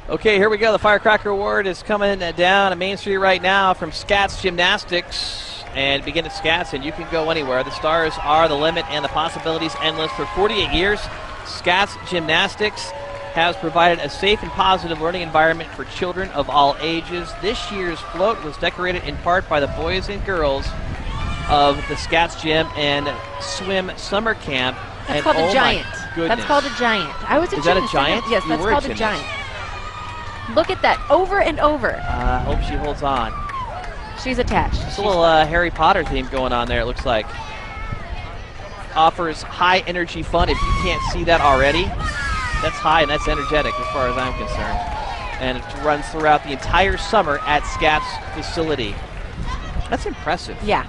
Okay, here we go. The Firecracker Award is coming down on Main Street right now from Scats Gymnastics. and begin at Scats, and you can go anywhere. The stars are the limit, and the possibilities endless. For 48 years, Scats Gymnastics has provided a safe and positive learning environment for children of all ages. This year's float was decorated in part by the boys and girls of the Scats Gym and Swim Summer Camp. That's called a giant. Goodness. That's called a giant. I was a Is gymnast. that a giant? Yes, You that's were called a gymnast. giant. Look at that, over and over. Hope she holds on. She's attached. There's a little Harry Potter theme going on there, it looks like. Offers high energy fun. If you can't see that already, that's high and that's energetic as far as I'm concerned. And it runs throughout the entire summer at Scats facility. That's impressive. Yeah,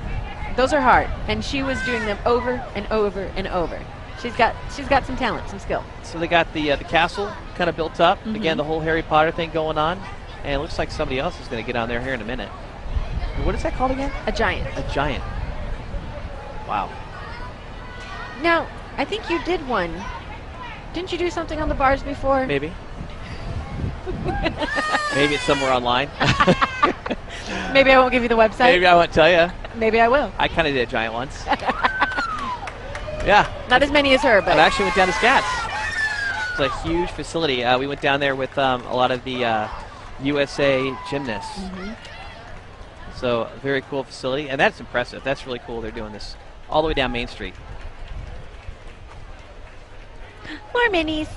those are hard. And she was doing them over and over and over. She's got some talent, some skill. So they got the castle kind of built up. Again, the whole Harry Potter thing going on. And it looks like somebody else is going to get on there here in a minute. What is that called again? A giant. A giant. Wow. Now, I think you did one. Didn't you do something on the bars before? Maybe. Maybe it's somewhere online. Maybe I won't give you the website. Maybe I won't tell you. Maybe I will. I kind of did a giant once. Yeah. Not as many as her, but I actually went down to Scats. It's a huge facility. We went down there with a lot of the USA gymnasts. So, very cool facility. And that's impressive. That's really cool. They're doing this all the way down Main Street. more minis.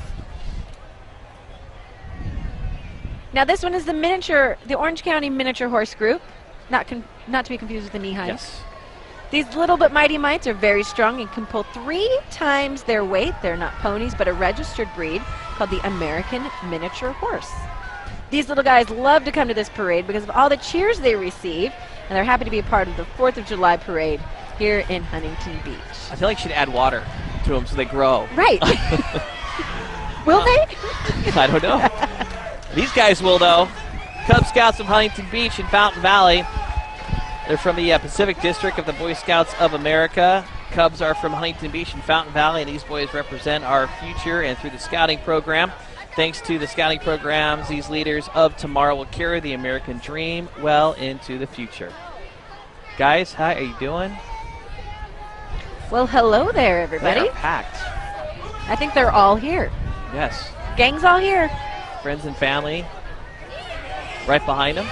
Now this one is the Orange County Miniature Horse Group, not to be confused with the knee-highs. Yes. These little but mighty mites are very strong and can pull 3 times their weight. They're not ponies, but a registered breed called the American Miniature Horse. These little guys love to come to this parade because of all the cheers they receive, and they're happy to be a part of the 4th of July parade here in Huntington Beach. I feel like you should add water to them so they grow. Right. Will they? I don't know. These guys will, though. Cub Scouts of Huntington Beach in Fountain Valley. They're from the Pacific District of the Boy Scouts of America. Cubs are from Huntington Beach and Fountain Valley, and these boys represent our future. And through the scouting program, thanks to the scouting programs, these leaders of tomorrow will carry the American dream well into the future. Guys, how are you doing? Well, hello there, everybody. They are packed. I think they're all here. Yes. Gang's all here. Friends and family right behind them.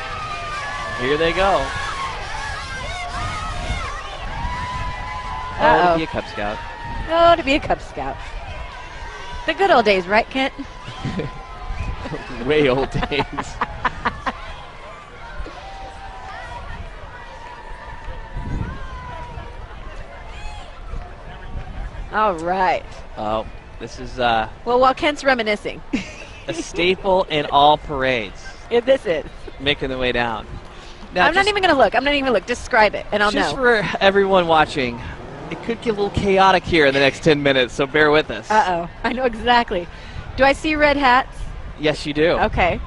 Here they go. Oh, to be a Cub Scout. Oh, to be a Cub Scout. The good old days, right, Kent? Way old days. All right. Oh, this is Well, while Kent's reminiscing. a staple in all parades. This is. Making the way down. Now, I'm not even going to look. I'm not even going to look. Describe it, and I'll just know. for everyone watching, it could get a little chaotic here in the next 10 minutes, so bear with us. Uh-oh. I know exactly. Do I see red hats? Yes, you do. Okay.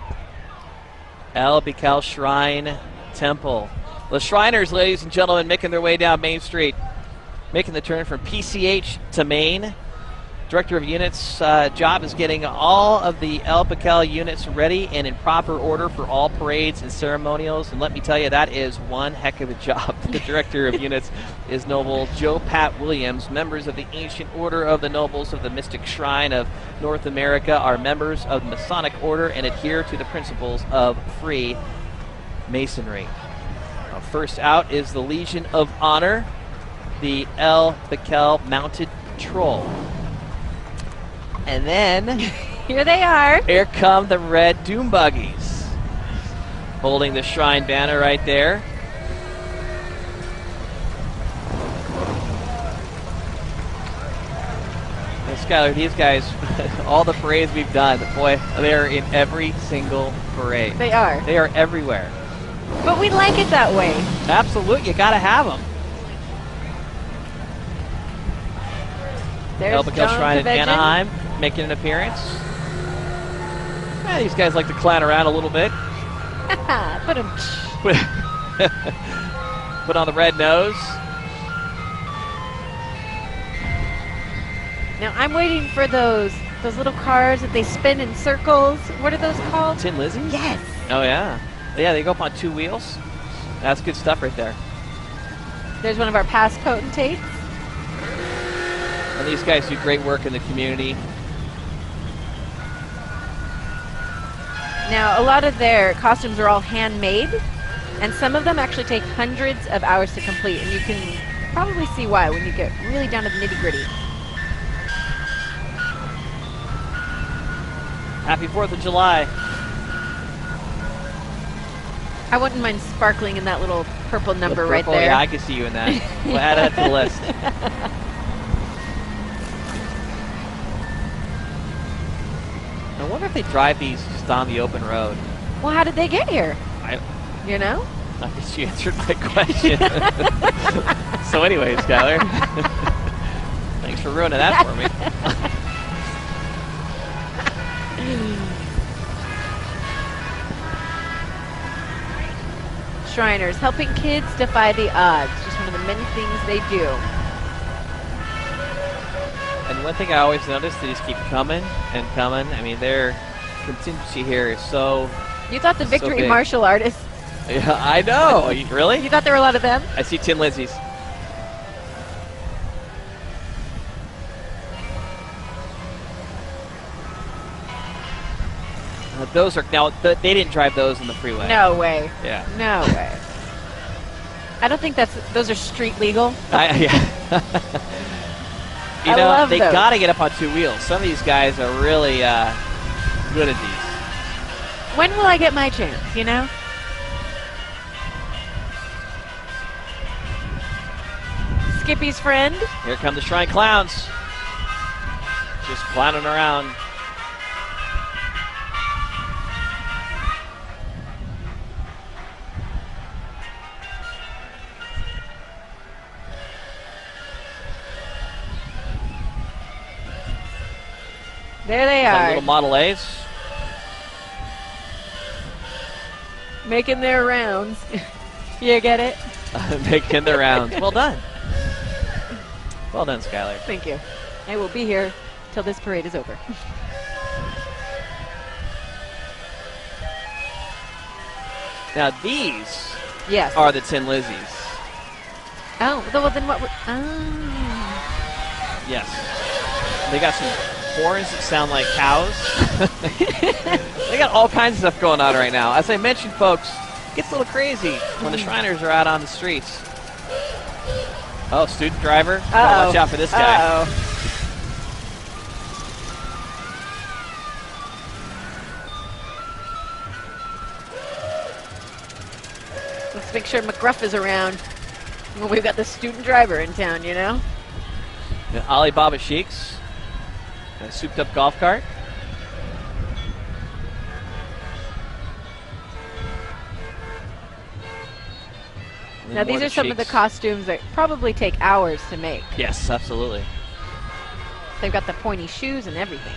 El Bikel Shrine Temple. The Shriners, ladies and gentlemen, making their way down Main Street, making the turn from PCH to Main. Director of Units' job is getting all of the El Bikel units ready and in proper order for all parades and ceremonials. And let me tell you, that is one heck of a job. The Director of Units is Noble Joe Pat Williams. Members of the Ancient Order of the Nobles of the Mystic Shrine of North America are members of the Masonic Order and adhere to the principles of free masonry. First out is the Legion of Honor, the El Bikel Mounted Patrol. And then here they are. Here come the red Doom Buggies, holding the shrine banner right there. And Skylar, these guys, all the parades we've done, boy, they're in every single parade. They are. They are everywhere. But we like it that way. Absolutely, you gotta have them. There's El Bikel John Shrine in Kavechin. Anaheim making an appearance. These guys like to clown around a little bit. Put them. Put on the red nose. Now I'm waiting for those little cars that they spin in circles. What are those called? Tin Lizzies? Yes. Oh, yeah. Yeah, they go up on 2 wheels. That's good stuff right there. There's one of our past potentates. And these guys do great work in the community. Now, a lot of their costumes are all handmade, and some of them actually take hundreds of hours to complete, and you can probably see why when you get really down to the nitty-gritty. Happy 4th of July. I wouldn't mind sparkling in that little purple number right there. Yeah, I can see you in that. We'll add that to the list. I wonder if they drive these just on the open road. Well, how did they get here? You know? I guess you answered my question. So anyways, Skylar, thanks for ruining that for me. Shriners, helping kids defy the odds. Just one of the many things they do. And one thing I always notice, they just keep coming and coming. I mean, their contingency here is so... You thought the victory big. martial artists... Yeah, I know. Really? You thought there were a lot of them? I see Tin Lizzies. Those are now. They didn't drive those in the freeway. No way. Yeah. No way. I don't think those are street legal. Yeah. You I know, love they those. got to get up on two wheels. Some of these guys are really good at these. When will I get my chance? You know. Skippy's friend. Here come the Shrine Clowns. Just clowning around. There they Some are. little Model A's. Making their rounds. You get it? Making their rounds. Well done. Well done, Skylar. Thank you. I will be here till this parade is over. Now these Yes. are the Tin Lizzies. Oh, well then what? Yes. They got some horns that sound like cows. They got all kinds of stuff going on right now. As I mentioned, folks, it gets a little crazy when the Shriners are out on the streets. Oh, student driver. Oh, watch out for this guy. Uh-oh. Let's make sure McGruff is around when we've got the student driver in town, you know? The Alibaba Sheiks. A souped up golf cart. And Now more these are some of the Sheiks. costumes that probably take hours to make. Yes, absolutely. They've got the pointy shoes and everything.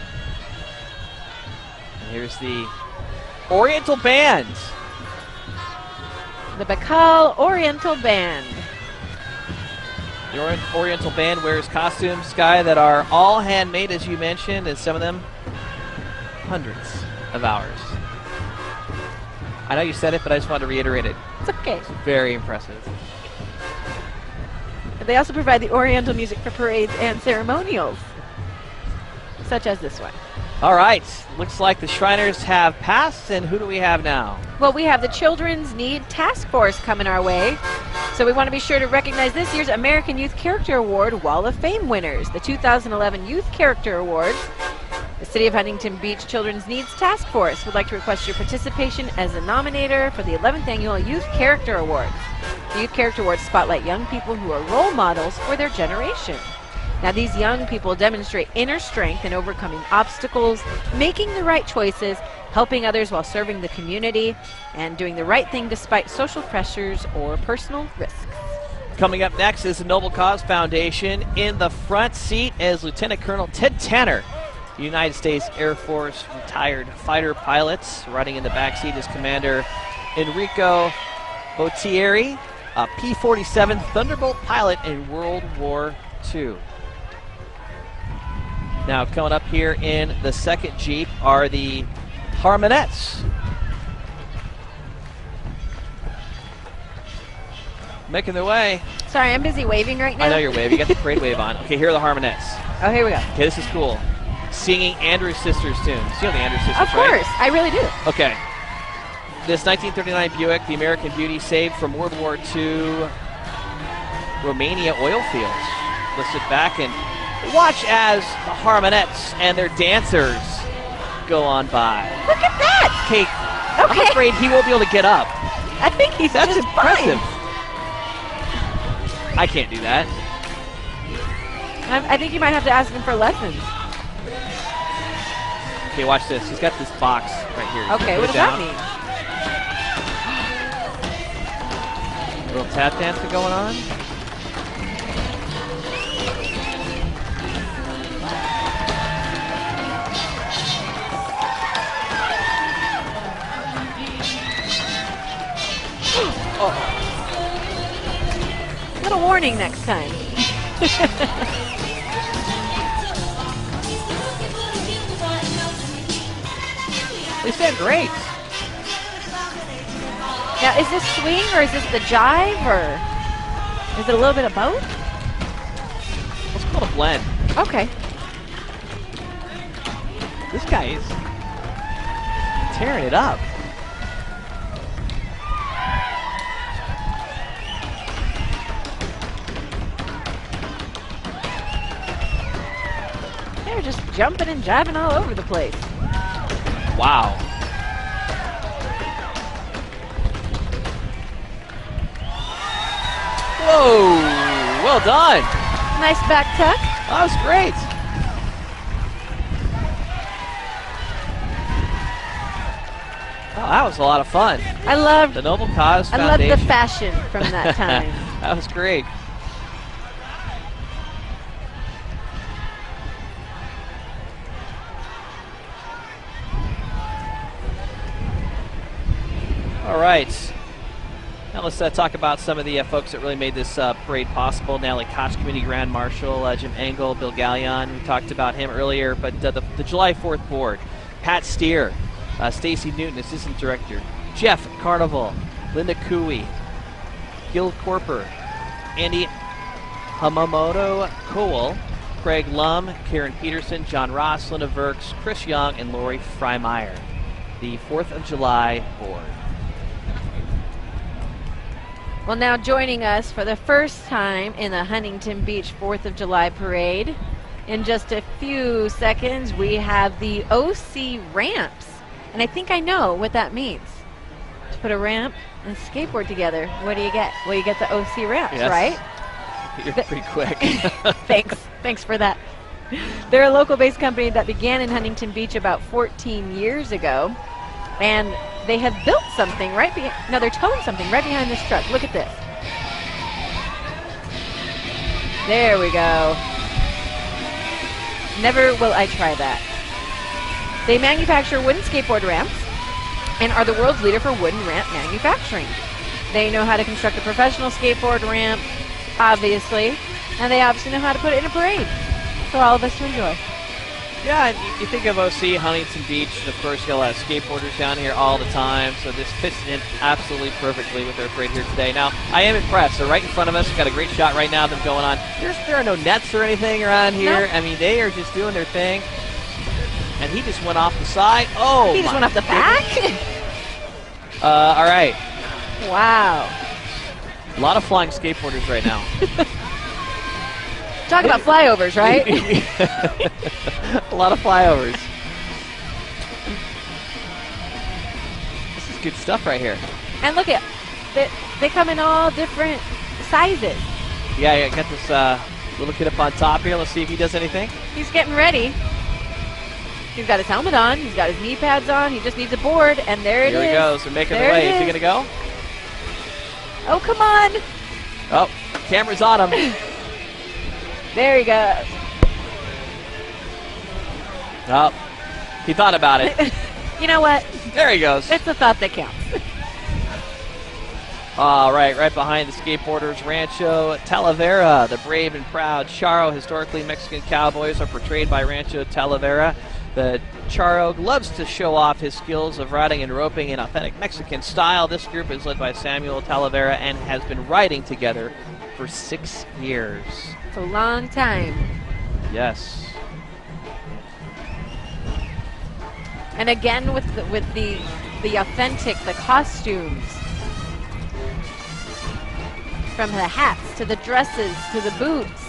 And here's the Oriental Band. The Bacall Oriental Band. The Oriental Band wears costumes, Sky, that are all handmade, as you mentioned, and some of them hundreds of hours. I know you said it, but I just wanted to reiterate it. It's okay. It's very impressive. They also provide the Oriental music for parades and ceremonials, such as this one. All right. Looks like the Shriners have passed, and who do we have now? Well, we have the Children's Need Task Force coming our way. So we want to be sure to recognize this year's American Youth Character Award Wall of Fame winners, the 2011 Youth Character Awards. The City of Huntington Beach Children's Needs Task Force would like to request your participation as a nominator for the 11th Annual Youth Character Awards. The Youth Character Awards spotlight young people who are role models for their generation. Now, these young people demonstrate inner strength in overcoming obstacles, making the right choices, helping others while serving the community, and doing the right thing despite social pressures or personal risks. Coming up next is the Noble Cause Foundation. In the front seat is Lieutenant Colonel Ted Tanner, United States Air Force retired fighter pilot. Riding in the back seat is Commander Enrico Botieri, a P-47 Thunderbolt pilot in World War II. Now, coming up here in the second Jeep are the Harmonettes. making their way. Sorry, I'm busy waving right now. I know you're waving. You got the parade wave on. Okay, here are the Harmonettes. Oh, here we go. Okay, this is cool. Singing Andrews Sisters tunes. You know the Andrews Sisters, Of course, right? I really do. Okay. This 1939 Buick, the American Beauty, saved from World War II Romania oil fields. Let's sit back and watch as the Harmonettes and their dancers go on by. Look at that! Kate, I'm afraid he won't be able to get up. I think he's That's just impressive. fine. I can't do that. I think you might have to ask him for lessons. Okay, watch this. He's got this box right here. Okay, what does that mean? A little tap dancing going on. Oh. Little warning next time. They sound great. Now, is this swing or is this the jive or is it a little bit of both? Let's call it a blend. Okay. This guy is tearing it up. They're just jumping and jiving all over the place. Wow. Whoa! Well done. Nice back tuck. That was great. Oh, that was a lot of fun. I loved The Noble Cause I loved Foundation. the fashion from that time. That was great. All right. Now let's talk about some of the folks that really made this parade possible. Natalie Koch, Community Grand Marshal, Jim Engel, Bill Gallion. We talked about him earlier, but the July 4th board. Pat Steer, Stacy Newton, Assistant Director. Jeff Carnival, Linda Cooey, Gil Corper, Andy Hamamoto Cole, Craig Lum, Karen Peterson, John Ross, Linda Verks, Chris Young, and Lori Freimeyer. The 4th of July board. Well, now joining us for the first time in the Huntington Beach 4th of July parade. In just a few seconds, we have the OC ramps. And I think I know what that means. To put a ramp and a skateboard together, what do you get? Well, you get the OC ramps, Yes. right? You're pretty quick. Thanks for that. They're a local-based company that began in Huntington Beach about 14 years ago. And they have built something right behind, no, they're towing something right behind this truck. Look at this. There we go. Never will I try that. They manufacture wooden skateboard ramps and are the world's leader for wooden ramp manufacturing. They know how to construct a professional skateboard ramp, obviously, and they obviously know how to put it in a parade for all of us to enjoy. Yeah, and you think of OC, Huntington Beach, and of course you'll have skateboarders down here all the time, so this fits in absolutely perfectly with their parade here today. Now, I am impressed. They're right in front of us. We've got a great shot right now of them going on. There are no nets or anything around here. Nope. I mean, they are just doing their thing. And he just went off the side. Oh, He just went off the back? All right. Wow. A lot of flying skateboarders right now. Talk about flyovers, right? A lot of flyovers. This is good stuff right here. And look at, they come in all different sizes. Yeah, I got this little kid up on top here. Let's see if he does anything. He's getting ready. He's got his helmet on. He's got his knee pads on. He just needs a board, and there it is. Here he goes. They're making There the way. it Is he is. going to go? Oh, come on. Oh, camera's on him. There he goes. Oh, he thought about it. You know what? There he goes. It's the thought that counts. All right, right behind the skateboarders, Rancho Talavera. The brave and proud Charro, historically Mexican cowboys, are portrayed by Rancho Talavera. The Charo loves to show off his skills of riding and roping in authentic Mexican style. This group is led by Samuel Talavera and has been riding together for 6 years. It's a long time. Yes. And again with the authentic, the costumes. From the hats to the dresses to the boots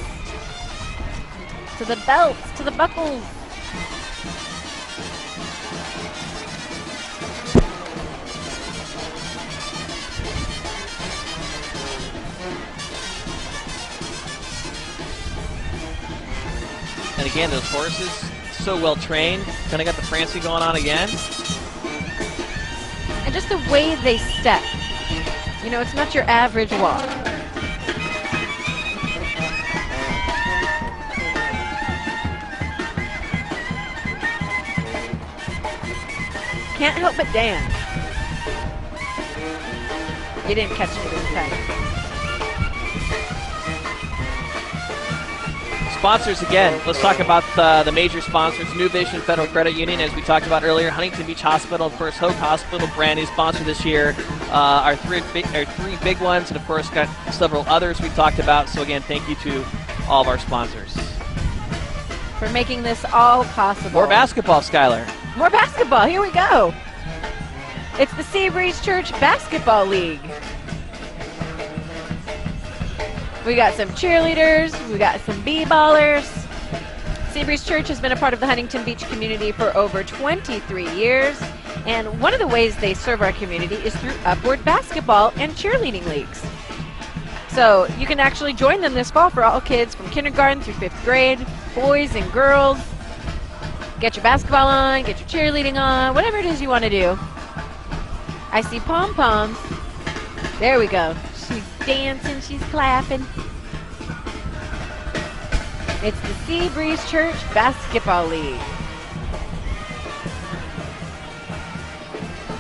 to the belts to the buckles. And again, those horses, so well trained. Kind of got the Francie going on again. And just the way they step. You know, it's not your average walk. Can't help but dance. You didn't catch me this time. Sponsors again. Let's talk about the major sponsors. New Vision Federal Credit Union, as we talked about earlier. Huntington Beach Hospital, of course, Hoag Hospital, brand new sponsor this year. Our three big ones, and of course, got several others we talked about. So again, thank you to all of our sponsors for making this all possible. More basketball, Skylar. More basketball. Here we go. It's the Seabreeze Church Basketball League. We got some cheerleaders, we got some b-ballers. Seabreeze Church has been a part of the Huntington Beach community for over 23 years. And one of the ways they serve our community is through Upward basketball and cheerleading leagues. So you can actually join them this fall for all kids from kindergarten through 5th grade, boys and girls. Get your basketball on, get your cheerleading on, whatever it is you want to do. I see pom-poms. There we go. She's dancing, she's clapping. It's the Seabreeze Church Basketball League.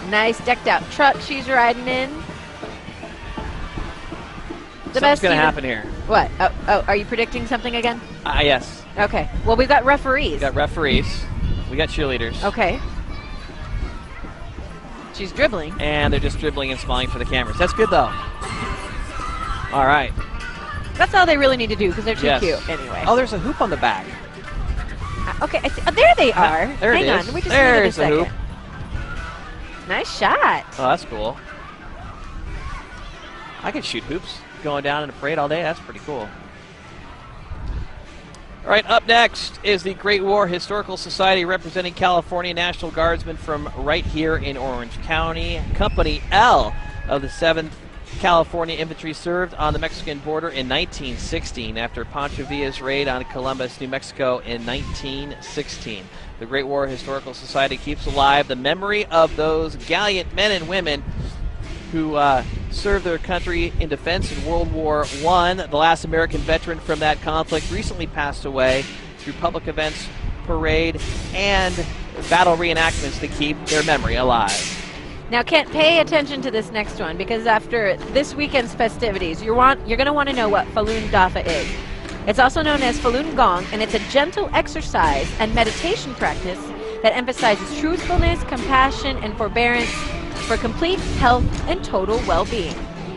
Nice decked out truck she's riding in. Something's going to happen here. What? Oh, are you predicting something again? Yes. Okay. Well, we've got referees. We got referees. We got cheerleaders. Okay. She's dribbling. And they're just dribbling and smiling for the cameras. That's good, though. All right. That's all they really need to do because they're too cute anyway. Oh, there's a hoop on the back. Okay. There they are. There Hang it is. on. We just There's needed a the second. hoop. Nice shot. Oh, that's cool. I could shoot hoops going down in a parade all day. That's pretty cool. All right, up next is the Great War Historical Society representing California National Guardsmen from right here in Orange County. Company L of the 7th California Infantry served on the Mexican border in 1916 after Pancho Villa's raid on Columbus, New Mexico in 1916. The Great War Historical Society keeps alive the memory of those gallant men and women who served their country in defense in World War I. The last American veteran from that conflict recently passed away through public events, parade, and battle reenactments to keep their memory alive. Now, Kent, pay attention to this next one because after this weekend's festivities, you're going to want to know what Falun Dafa is. It's also known as Falun Gong, and it's a gentle exercise and meditation practice that emphasizes truthfulness, compassion, and forbearance for complete health and total well-being.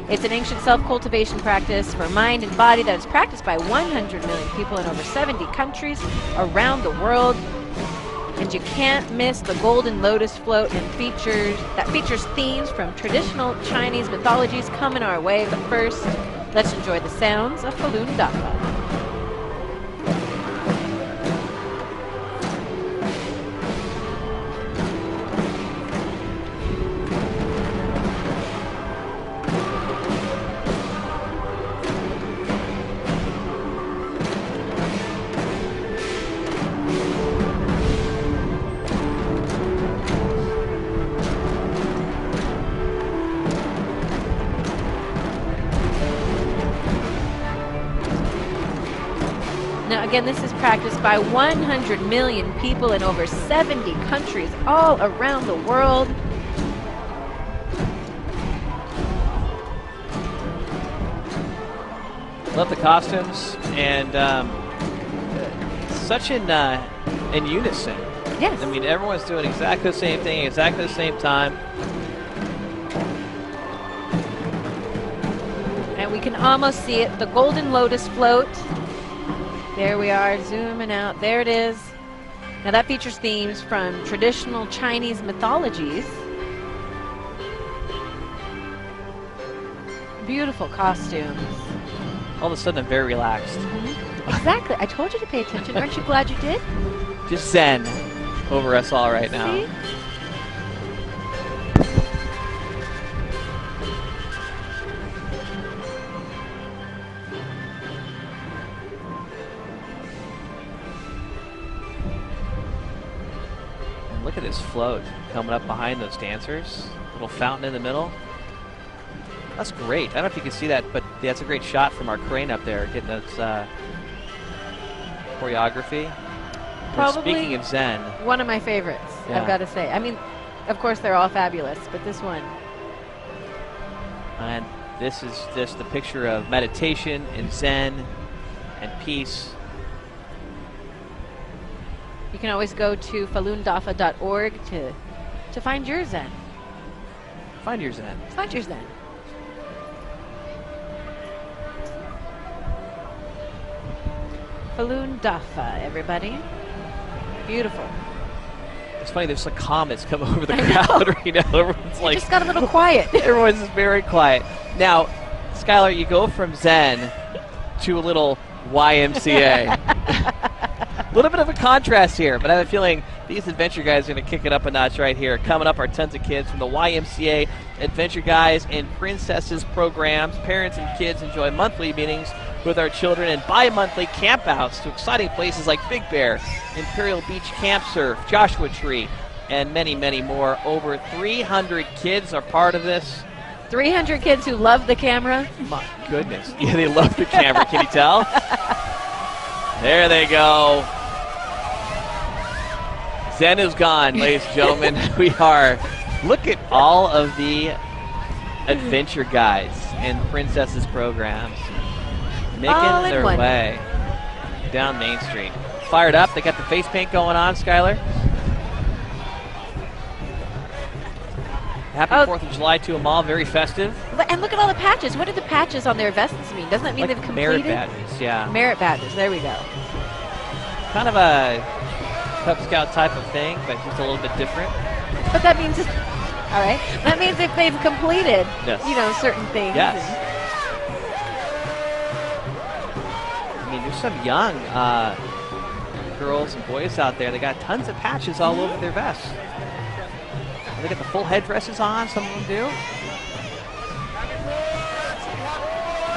It's an ancient self-cultivation practice for mind and body that is practiced by 100 million people in over 70 countries around the world. And you can't miss the Golden Lotus float and features themes from traditional Chinese mythologies coming our way. But first, let's enjoy the sounds of Falun Dafa. Again, this is practiced by 100 million people in over 70 countries all around the world. Love the costumes and such in unison. Yes. I mean, everyone's doing exactly the same thing, exactly the same time. And we can almost see it, the Golden Lotus float. There we are, zooming out. There it is. Now that features themes from traditional Chinese mythologies. Beautiful costumes. All of a sudden, I'm very relaxed. Exactly. I told you to pay attention. Aren't you glad you did? Just zen over us all right now. See? And look at this float coming up behind those dancers. Little fountain in the middle. That's great. I don't know if you can see that, but that's a great shot from our crane up there, getting those choreography. Probably Speaking of zen, one of my favorites, Yeah. I've got to say. I mean, of course, they're all fabulous, but this one. and this is just the picture of meditation and zen and peace. You can always go to falundafa.org to find your Zen. Find your zen. Find your Zen. Falun Dafa, everybody. Beautiful. It's funny, there's like comets come over the crowd right now. Everyone's It like, just got a little quiet. everyone's just very quiet. Now, Skylar, you go from zen to a little YMCA. A little bit of a contrast here, but I have a feeling these adventure guys are going to kick it up a notch right here. Coming up are tons of kids from the YMCA Adventure Guys and Princesses programs. Parents and kids enjoy monthly meetings with our children and bi-monthly campouts to exciting places like Big Bear, Imperial Beach Camp Surf, Joshua Tree, and many, many more. Over 300 kids are part of this. 300 kids who love the camera. My goodness. Yeah, they love the camera. Can you tell? There they go. Zen is gone, ladies and gentlemen. We are. Look at all of the adventure guys and princesses programs making All in their one. way down Main Street. Fired up. They got the face paint going on, Skylar. Happy 4th of July to them all. Very festive. And look at all the patches. What do the patches on their vests mean? Doesn't that mean Like they've completed? merit badges, yeah. Merit badges. There we go. Kind of a Cub Scout type of thing, but just a little bit different. But that means, all right, that means if they've completed, Yes. you know, certain things. Yes. I mean, there's some young girls and boys out there. They got tons of patches all over their vests. They got the full headdresses on. Some of them do.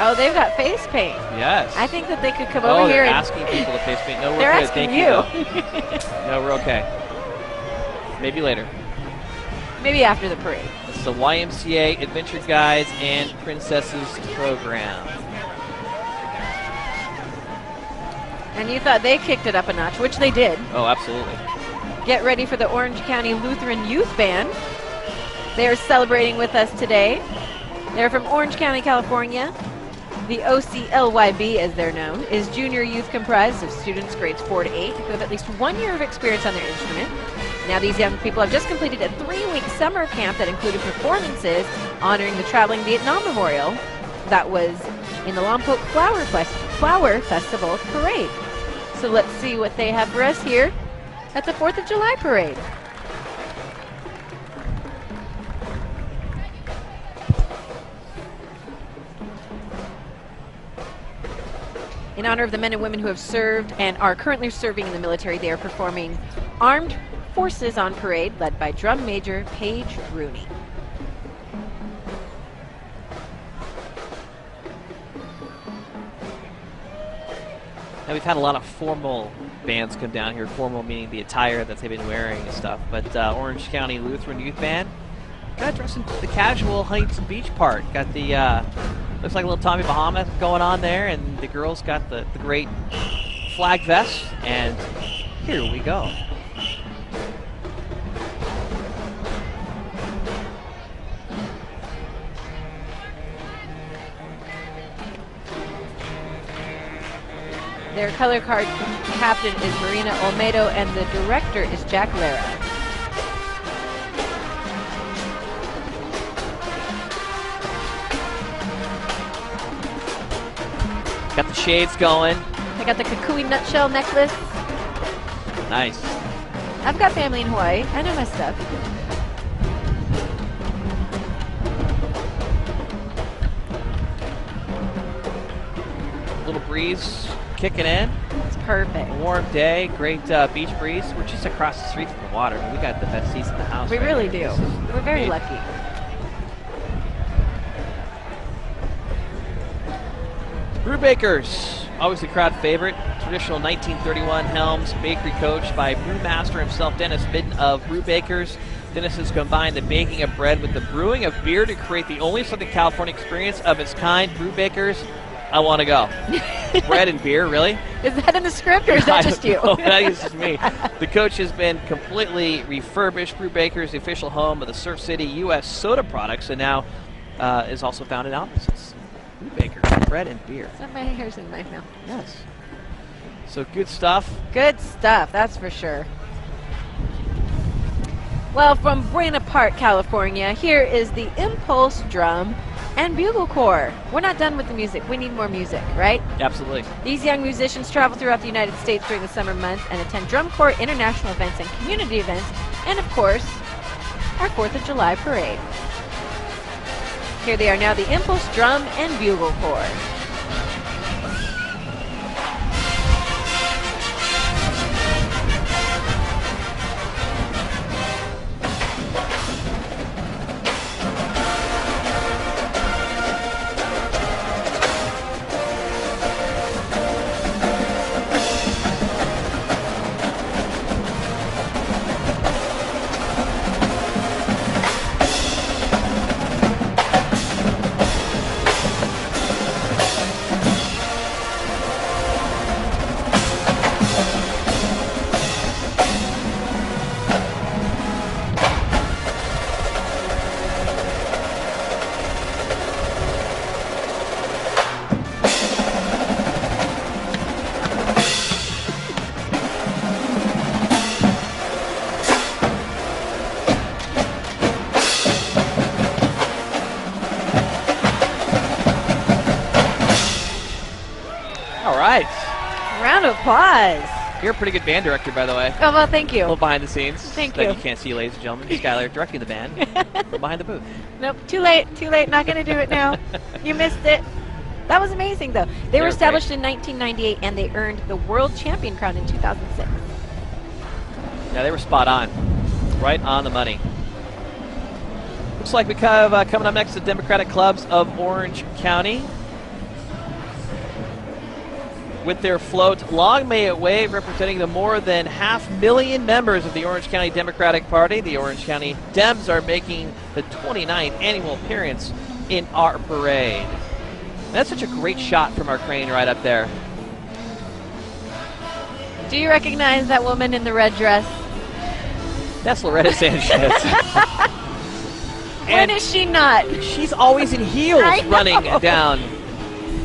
Oh, they've got face paint. Yes. I think that they could come Oh, over they're here and asking people to face paint. No, we're they're good. asking Thank you. No, we're okay. Maybe later. maybe after the parade. This is the YMCA Adventure Guys and Princesses program. And you thought they kicked it up a notch, which they did. Oh, absolutely. Get ready for the Orange County Lutheran Youth Band. They're celebrating with us today. They're from Orange County, California. The OCLYB, as they're known, is junior youth comprised of students grades 4 to 8 who have at least 1 year of experience on their instrument. Now, these young people have just completed a 3-week summer camp that included performances honoring the Traveling Vietnam Memorial that was in the Lompoc Flower Festival Parade. So let's see what they have for us here at the 4th of July Parade. In honor of the men and women who have served and are currently serving in the military, they are performing Armed Forces on Parade, led by Drum Major Paige Rooney. Now, we've had a lot of formal bands come down here. Formal meaning the attire that they've been wearing and stuff. But Orange County Lutheran Youth Band, kind of dressed in the casual Huntington Beach part. Got the, looks like a little Tommy Bahama going on there, and the girls got the great flag vests. And here we go. Their color card captain is Marina Olmedo, and the director is Jack Lara. Got the shades going. I got the Kukui nutshell necklace. Nice. I've got family in Hawaii. I know my stuff. Little breeze kicking in. It's perfect. A warm day, great beach breeze. We're just across the street from the water. We got the best seats in the house. We right really here. do. We're very neat. lucky. Brewbakers, always a crowd favorite. Traditional 1931 Helms bakery coached by brewmaster himself, Dennis Midden of Brewbakers. Dennis has combined the baking of bread with the brewing of beer to create the only Southern California experience of its kind. Brewbakers, I want to go. Bread and beer, really? Is that in the script, or is that just you? Oh, that is just me. The coach has been completely refurbished. Brewbakers, the official home of the Surf City U.S. soda products, and now is also found in Albertsons. Brewbakers, bread and beer. My hair's in my mouth. Yes. So good stuff. Good stuff, that's for sure. Well, from Buena Park, California, here is the Impulse Drum and Bugle Corps. We're not done with the music. We need more music, right? Absolutely. These young musicians travel throughout the United States during the summer months and attend Drum Corps international events and community events, and of course, our 4th of July parade. Here they are now, the Impulse Drum and Bugle Corps. Round of applause. You're a pretty good band director, by the way. Oh, well, thank A you. little behind the scenes. Thank that you. you can't see, ladies and gentlemen. Skylar directing the band from behind the booth. Nope, too late, not going to do it now. You missed it. That was amazing, though. They were They're established great. in 1998, and they earned the world champion crown in 2006. Yeah, they were spot on. Right on the money. Looks like we have coming up next the Democratic Clubs of Orange County. With their float, Long May It Wave, representing the more than 500,000 members of the Orange County Democratic Party. The Orange County Dems are making the 29th annual appearance in our parade. That's such a great shot from our crane right up there. Do you recognize that woman in the red dress? That's Loretta Sanchez. When is she not? She's always in heels I know. running down.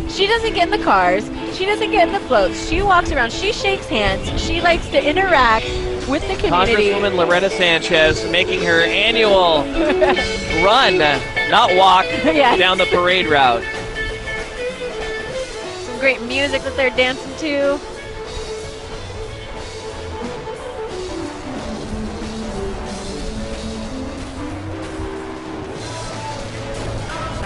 She doesn't get in the cars. She doesn't get in the floats. She walks around. She shakes hands. She likes to interact with the community. Congresswoman Loretta Sanchez making her annual run, not walk, Yes. down the parade route. Some great music that they're dancing to.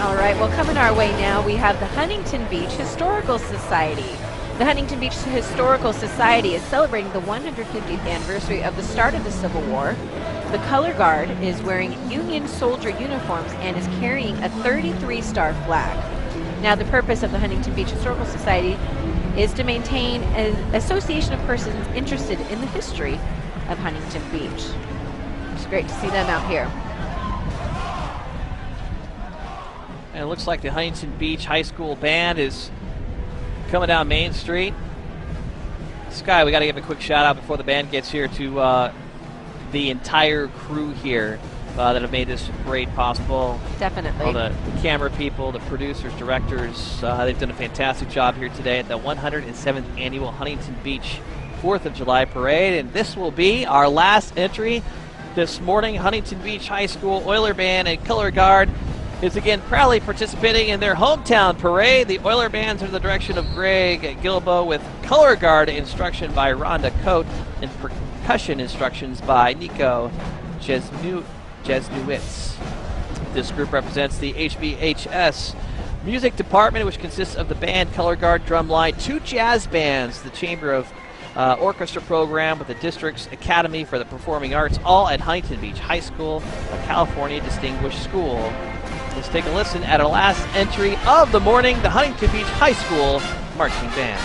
All right, well, coming our way now, we have the Huntington Beach Historical Society. The Huntington Beach Historical Society is celebrating the 150th anniversary of the start of the Civil War. The color guard is wearing Union soldier uniforms and is carrying a 33-star flag. Now, the purpose of the Huntington Beach Historical Society is to maintain an association of persons interested in the history of Huntington Beach. It's great to see them out here. And it looks like the Huntington Beach High School Band is coming down Main Street. Sky, we got to give a quick shout out before the band gets here to the entire crew here that have made this parade possible. Definitely. All the camera people, the producers, directors, they've done a fantastic job here today at the 107th Annual Huntington Beach 4th of July Parade. And this will be our last entry this morning. Huntington Beach High School Oiler Band and Color Guard is again proudly participating in their hometown parade. The Oiler Band's under the direction of Greg Gilbo, with Color Guard instruction by Rhonda Coate and percussion instructions by Nico Jesnewitz. This group represents the HBHS Music Department, which consists of the band, Color Guard, Drumline, 2 jazz bands, the Chamber of Orchestra program with the District's Academy for the Performing Arts, all at Huntington Beach High School, a California Distinguished School. Let's take a listen at our last entry of the morning, the Huntington Beach High School Marching Band.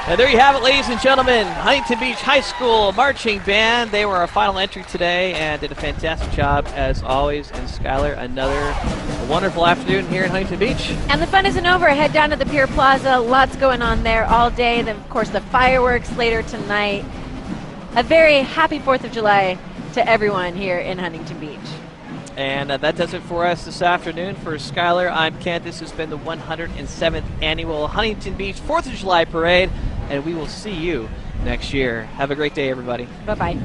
And there you have it, ladies and gentlemen, Huntington Beach High School Marching Band. They were our final entry today and did a fantastic job as always. And Skylar, another wonderful afternoon here in Huntington Beach. And the fun isn't over. Head down to the Pier Plaza. Lots going on there all day. Then, of course, the fireworks later tonight. A very happy 4th of July to everyone here in Huntington Beach. And that does it for us this afternoon. For Skylar, I'm Kent. This has been the 107th Annual Huntington Beach 4th of July Parade. And we will see you next year. Have a great day, everybody. Bye-bye.